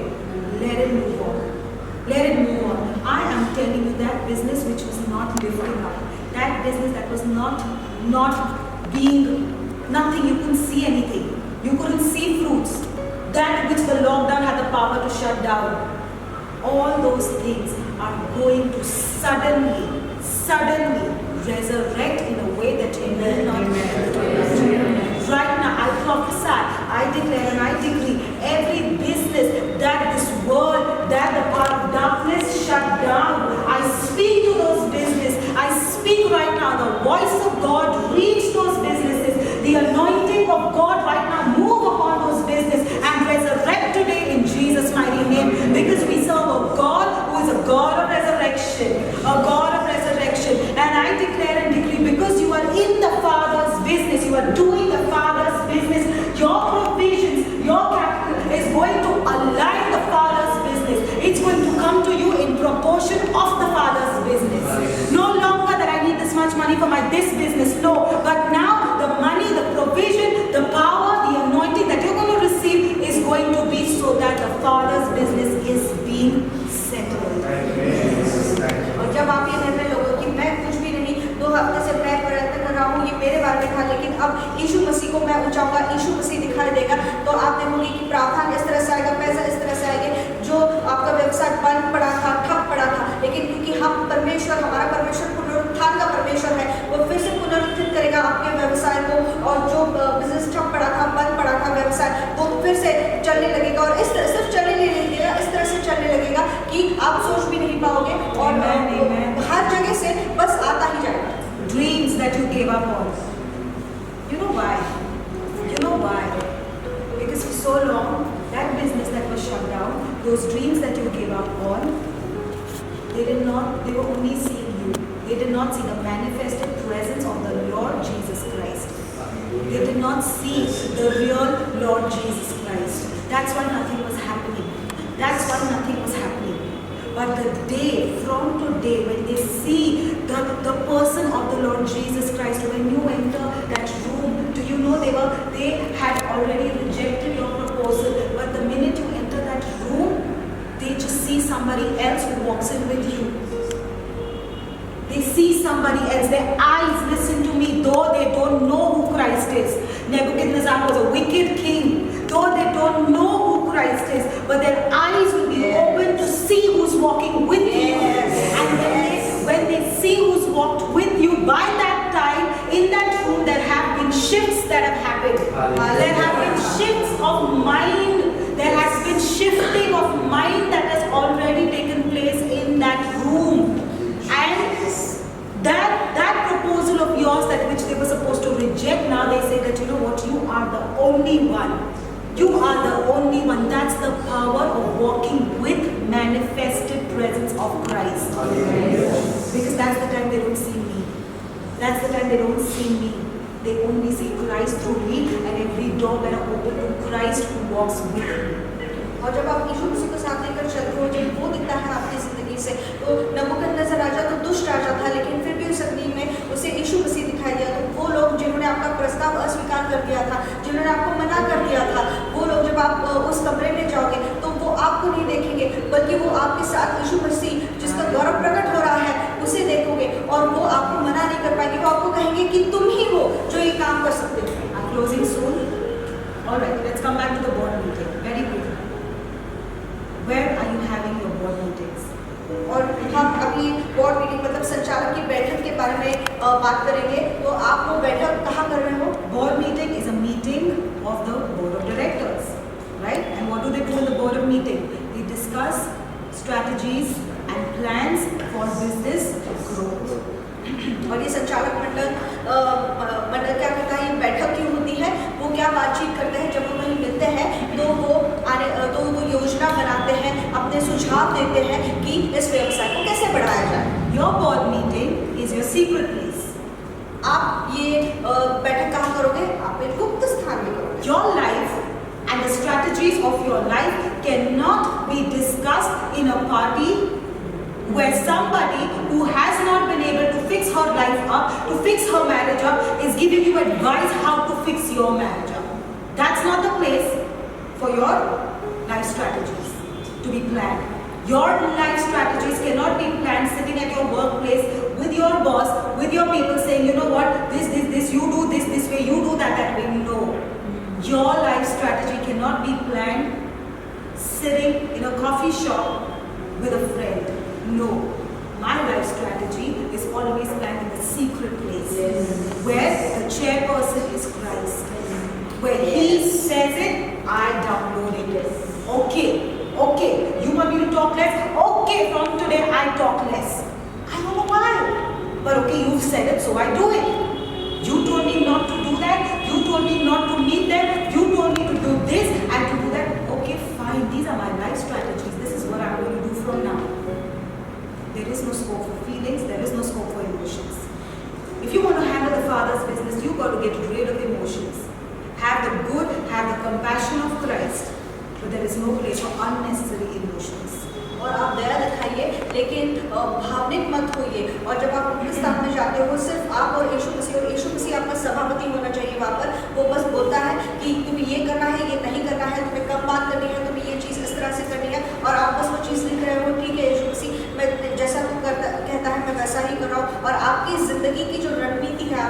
Let it move on. I am telling you that business which was not lifting up, that business that was not being nothing, you couldn't see anything. You couldn't see fruits. That which the lockdown had the power to shut down. All those things are going to suddenly resurrect in a way that you will not imagine. Right now, I prophesy, I declare and I decree every business that this world, that the power of darkness shut down. I speak to those businesses. I speak right now, the voice of God reach those businesses. The anointing of God right now move upon those businesses and resurrect today in Jesus' mighty name. Because we serve a God who is a God of resurrection. And I declare and decree, because you are in the Father's business, you are doing the Father's business, your provisions, your capital is going to align the Father's business. It's going to come to you in proportion of the Father's business. No longer that I need this much money for this business, no. But now the money, the provision, the power, the anointing that you're going to receive is going to be so that the Father's business is being settled. और जब आप ये निर्णय लोगे कि मैं कुछ भी नहीं, 2 हफ्ते से मैं प्रयत्न कर रहा हूँ, ये मेरे बारे में था, लेकिन अब यीशु मसीह को मैं ऊंचाऊंगा, यीशु मसीह दिखाई देगा, तो आप देखोगे कि प्रावधान इस तरह से आएगा, पैसा इस तरह से आएगा। जो आपका व्यवसाय बंद पड़ा था, ठप पड़ा था, लेकिन क्योंकि हमारा परमेश्वर पुनरुत्थान का परमेश्वर है, वो फिर से पुनरुत्थित करेगा आपके व्यवसाय को, और जो बिजनेस ठप पड़ा था, बंद पड़ा था व्यवसाय, वो फिर से चलने लगेगा। और इस तरह सिर्फ चलने नहीं लगेगा, इस तरह से चलने लगेगा कि आप सोच भी नहीं पाओगे, और हर जगह से बस आता ही जाएगा। Dreams that you gave up on. You know why? Because for so long, that business that was shut down, those dreams that you gave up on, they were only seeing you. They did not see the manifested presence of the Lord Jesus Christ. They did not see the real Lord Jesus Christ. That's why nothing was happening. That's why nothing was happening. But the day, from today, when they see the person of the Lord Jesus Christ, when you enter that room, do you know they had already rejected your proposal, but the minute you enter that room, they just see somebody else who walks in with you. They see somebody else. Their eyes, listen to me, though they don't know who Christ is. Nebuchadnezzar was a wicked king. Though they don't know who Christ is, but their eyes will be open to see who's walking with you. And when they see who's walked with you, by that time, in that room, there have been shifts that have happened. There have been shifts of mind. There has been shifting of mind that has already taken place in that room. And that proposal of yours, that which they were supposed to reject, now they say that, you know what, you are the only one. You are the only one. That's the power of walking with manifested presence of Christ. Because that's the time they don't see me. That's the time they don't see me. They only see Christ through me, and every door that I open to Christ who walks with me. और जब आप यीशु मसीह को साथ लेकर चलते हो, जब वो दिखता है आपकी जिंदगी से, तो नबूकदनेस्सर राजा तो दुष्ट राजा था, लेकिन फिर भी उस अग्नि में उसे यीशु मसीह दिखाई दिया। तो वो लोग जिन्होंने आपका प्रस्ताव अस्वीकार कर दिया था, जिन्होंने आपको मना कर दिया था, वो लोग जब आप उस कमरे में जाओगे तो वो आपको नहीं देखेंगे, बल्कि वो आपके साथ यीशु मसीह जिसका गौरव प्रकट हो रहा है उसे देखोगे, और वो आपको मना नहीं कर पाएंगे। वो आपको कहेंगे कि तुम ही हो जो ये काम कर सकते हो। I'm closing soon. All right, let's come back to the board meeting. Very good. Where are you having your board meetings? और हम अभी बोर्ड मीटिंग मतलब संचालक की बैठक के बारे में बात करेंगे। तो आप वो बैठक कहाँ कर रहे हो? Board meeting is a meeting of the board of directors, right? And what do they do in the board of meeting? They discuss strategies and plans for business growth. और ये संचालक मंडल क्या करता है? ये बैठक क्यों होती है? वो क्या बातचीत करते हैं? जब वो कहीं मिलते हैं तो वो योजना बनाते हैं, अपने सुझाव देते हैं कि इस व्यवसाय को कैसे बढ़ाया जाए। Your board meeting is your secret place. आप ये बैठक कहाँ करोगे? आप एक गुप्त स्थान में करोगे। Your life and the strategies of your life cannot be discussed in a party where somebody who has not been able to fix her life up, to fix her marriage up, is giving you advice how to fix your marriage up. That's not the place for your life strategies to be planned. Your life strategies cannot be planned sitting at your workplace with your boss, with your people saying, you know what, this, you do this way, you do that way. No. Your life strategy cannot be planned sitting in a coffee shop with a friend. No. My life strategy is always planned in the secret place, where the chairperson is Christ. Where he says it, I download it. Okay, you want me to talk less? Okay, from today I talk less. I don't know why, but okay, you've said it, so I do it. You told me not to do that, you told me not to meet them, you told me to do this and to do that. Okay, fine, these are my life strategies. This is what I'm going to do from now. There is no scope for feelings, there is no scope for emotions. If you want to handle the Father's business, you've got to get rid of emotions. Have the good, have the compassion of Christ, but there is no place for unnecessary emotions. और आप दया दिखाइए, लेकिन भावनिक मत होइए। और जब आप उनके स्थान में जाते हो, सिर्फ आप और यीशु मसीह आपका सभापति होना चाहिए वहाँ पर। वो बस बोलता है कि तुम्हें ये करना है, ये नहीं करना है, तुम्हें कम बात करनी है, तुम्हें ये चीज़ इस तरह से करनी है, और आप बस वो चीज़ लिख रहे हो। ठीक है यीशु मसीह, मैं जैसा तू कहता है मैं वैसा ही कर रहा हूँ। और आपकी ज़िंदगी की जो रणनीति है,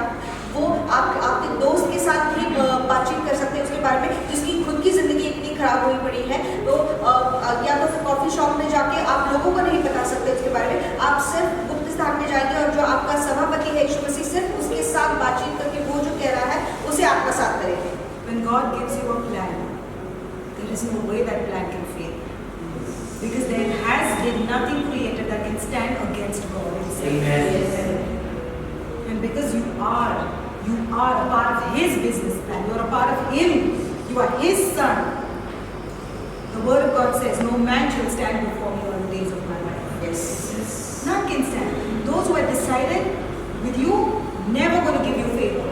वो आप आपके दोस्त के साथ भी बातचीत कर सकते हैं उसके बारे में, जिसकी खुद की ज़िंदगी इतनी खराब हुई पड़ी है। तो या तो फिर कॉफ़ी शॉप में जाके आप लोगों को नहीं बता सकते उसके बारे में, आप सिर्फ गुप्त स्थान में जाएंगे, और जो आपका सभापति है यीशु मसीह, सिर्फ उसके साथ बातचीत करके वो जो कह रहा है उसे आपका साथ करेंगे। When God gives you a plan, there is no way that plan can fail. Because there has been nothing created that can stand against God himself. Amen. And because you are a part of his business plan, you are a part of him, you are his son. The word of God says, no man shall stand before me all the days of my life. Yes. None can stand. Those who have decided with you, never going to give you favor.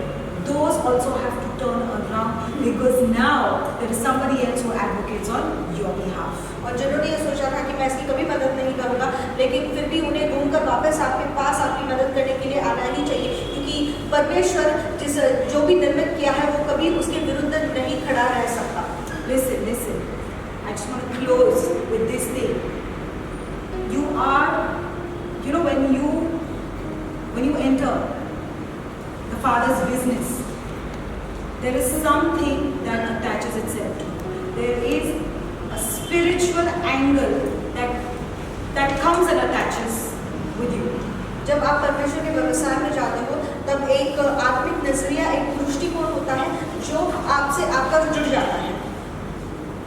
Those also have to turn around because now there is somebody else who advocates on your behalf. और जिन्होंने ये सोचा था कि मैं इसकी कभी मदद नहीं करूंगा, लेकिन फिर भी उन्हें घूमकर वापस आपके पास आपकी मदद करने के लिए आना ही चाहिए, क्योंकि परमेश्वर जो भी निर्मित किया है वो कभी उसके विरुद्ध नहीं खड़ा रह सकता। Listen. I just want to close with this thing. You are, when you enter the Father's business, there is something that attaches itself to. There is a spiritual angle that comes and attaches with you. जब आप परमेश्वर के व्यवसाय में जाते हो तब एक आत्मिक नजरिया, एक दृष्टिकोण होता है जो आपसे आपका जुड़ जाता है।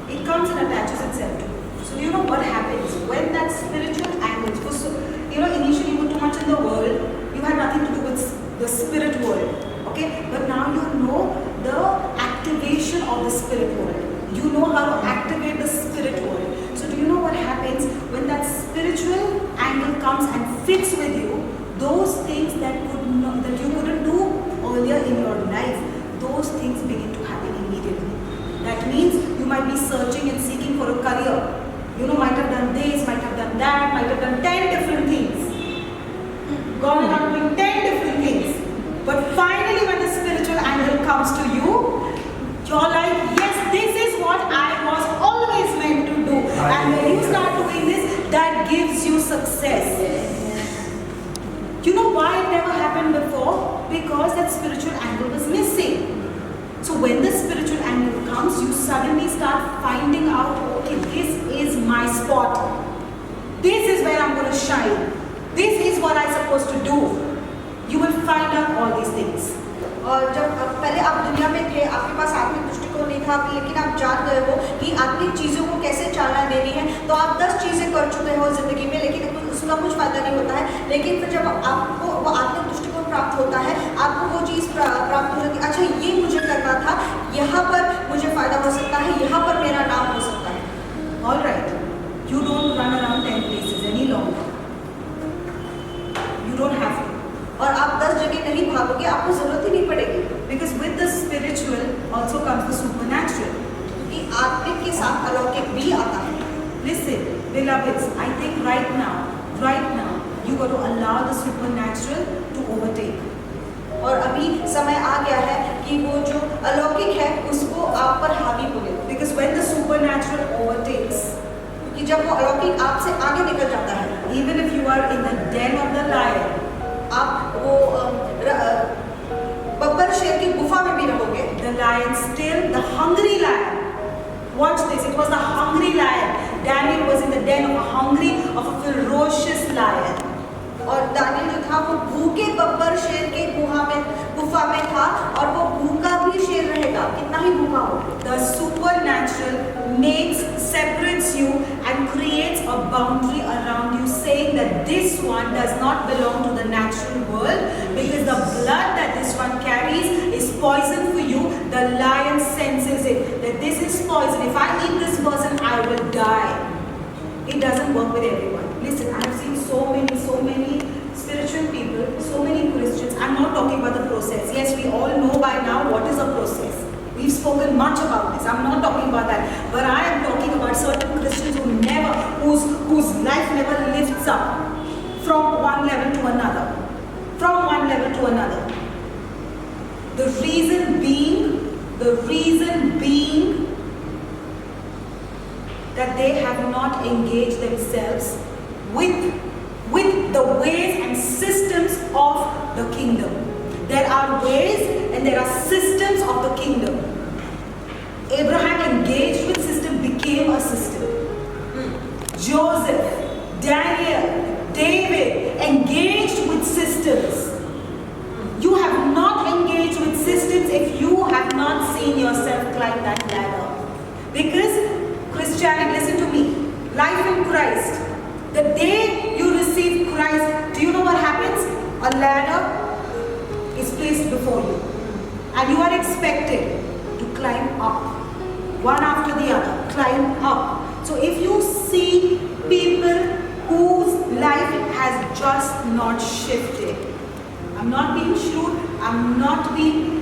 It comes and attaches itself to you. So you know what happens when that spiritual angle, because initially you were too much in the world, you had nothing to do with the spirit world, okay? But now you know the activation of the spirit world. You know how to activate the spirit world. So do you know what happens when that spiritual angle comes and fits with you? Those things that you couldn't do earlier in your life, those things begin to happen immediately. That means you might be searching and seeking for a career. Might have done this, might have done that, might have done 10 different things. Gone around doing 10 different things. But finally when the spiritual angle comes to you, you're like, yes, this is what I was always meant to do. And when you start doing this, that gives you success. You know why it never happened before? Because that spiritual angle was missing. So when the spiritual angle comes, you suddenly start finding out, okay, this is my spot. This is where I'm going to shine. This is what I'm supposed to do. You will find out all these things. और जब पहले आप दुनिया में थे, आपके पास आत्मिक दृष्टिकोण नहीं था, लेकिन आप जान गए हो कि आत्मिक चीज़ों को कैसे चालना देनी है, तो आप 10 चीज़ें कर चुके हो ज़िंदगी में, लेकिन उसका कुछ फ़ायदा नहीं होता है। लेकिन फिर जब आपको वो आत्मिक दृष्टिकोण प्राप्त होता है, आपको वो चीज़ प्राप्त हो जाती है, अच्छा ये मुझे करना था, यहाँ पर मुझे फ़ायदा हो सकता है, यहाँ पर मेरा नाम हो सकता है। All right, you don't run around 10 places any longer. You don't have to. और आप 10 जगह नहीं भागोगे, आपको जरूरत ही नहीं पड़ेगी। Because with the spiritual also comes the supernatural. क्योंकि आत्मिक के साथ अलौकिक भी आता है। Listen, beloveds, I think right now, you got to allow the supernatural to overtake. और अभी समय आ गया है कि वो जो अलौकिक है उसको आप पर हावी होने दो। Because when the supernatural overtakes, क्योंकि जब वो अलौकिक आपसे आगे निकल जाता है, even if you are in the den of the lion, आप वो बब्बर शेर की गुफा में भी रहोगे, the lion still, the hungry lion. Watch this, it was the hungry lion. Daniel was in the den of a ferocious lion. और Daniel जो था वो भूखे बब्बर शेर के गुफा में था, और वो भूखा भी शेर रहेगा, कितना ही भूखा हो। The supernatural separates you and creates a boundary around you, saying that this one does not belong to the natural world, because the blood that this one carries is poison for you. The lion senses it, that this is poison. If I eat this person, I will die. It doesn't work with everyone. Listen, I have seen so many spiritual people, so many Christians. I'm not talking about the process. Yes, we all know by now what is a process. We've spoken much about this. I'm not talking about that. But I am talking about certain Christians whose life never lifts up from one level to another. From one level to another. The reason being that they have not engaged themselves with the ways and systems of the kingdom. There are ways and there are systems of the kingdom. Abraham engaged with system, became a system. Joseph, Daniel, David engaged with systems. You have not engaged with systems if you have not seen yourself climb that ladder. Because Christianity, listen to me, life in Christ, the day you receive Christ, do you know what happens? A ladder is placed before you, and you are expected to climb up, one after the other, climb up. So if you see people whose life has just not shifted, I'm not being shrewd. I'm not being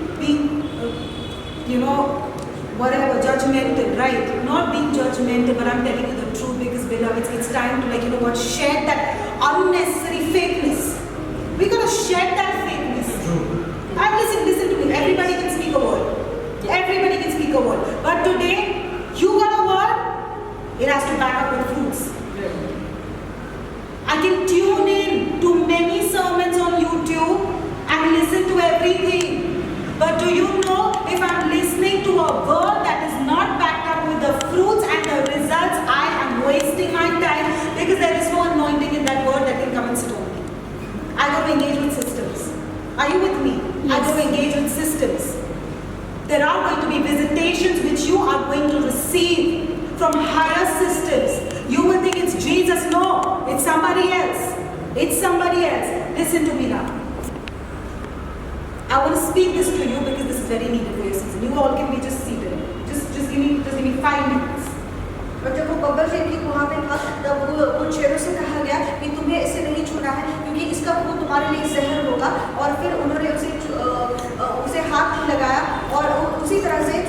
whatever, judgmental, right? Not being judgmental, but I'm telling you the truth because, beloveds, it's time to, shed that unnecessary fakeness. We gotta shed that fakeness. And listen to me. Everybody can speak a word. Everybody can speak a word. But today, you got a word, it has to back up with fruits. I can tune in to many sermons on YouTube and listen to everything. But do you know, if I'm listening to a word that is not backed up with the fruits and the results, I am wasting my time because there is no anointing in that word that can come and stone me. I got to engage with systems. Are you with me? I got to engage with systems. There are going to be visitations which you are going to receive from higher systems. You will think it's Jesus. No, it's somebody else. It's somebody else. Listen to me now. I want to speak this to you because this is very needed for your season. You all can be just seated. Just give me 5 minutes. और जब वो बब्बर फेंकी वहाँ पे था तब उन शेरों से कहा गया कि तुम्हें इसे नहीं छूना है क्योंकि इसका खून तुम्हारे लिए जहर होगा। और फिर उन्होंने उसे हाथ नहीं लगाया। और उसी तरह से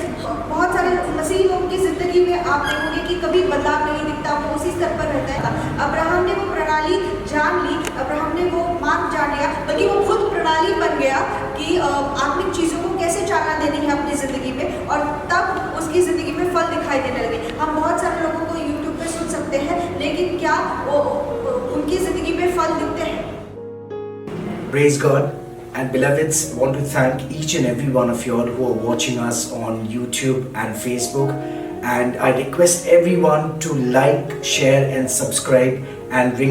बहुत सारे मसीही लोगों की जिंदगी में आप देखोगे कि कभी बदलाव नहीं दिखता, वो उसी स्तर पर रहता है। अब्राहम ने वो प्रणाली जान ली, अब्राहम ने वो मार्ग जान लिया, बल्कि वो खुद प्रणाली बन गया कि आत्मिक चीज़ों को कैसे चालना देनी है अपनी ज़िंदगी में, और तब उसकी ज़िंदगी में फल दिखाई देने लगे। हम बहुत सारे लोगों को यूट्यूब पे सुन सकते हैं, लेकिन क्या वो उनकी ज़िंदगी में फल दिखते हैं? Praise God. And beloveds, want to thank each and every one of you all who are watching us on YouTube and Facebook. And I request everyone to like, share and subscribe and ring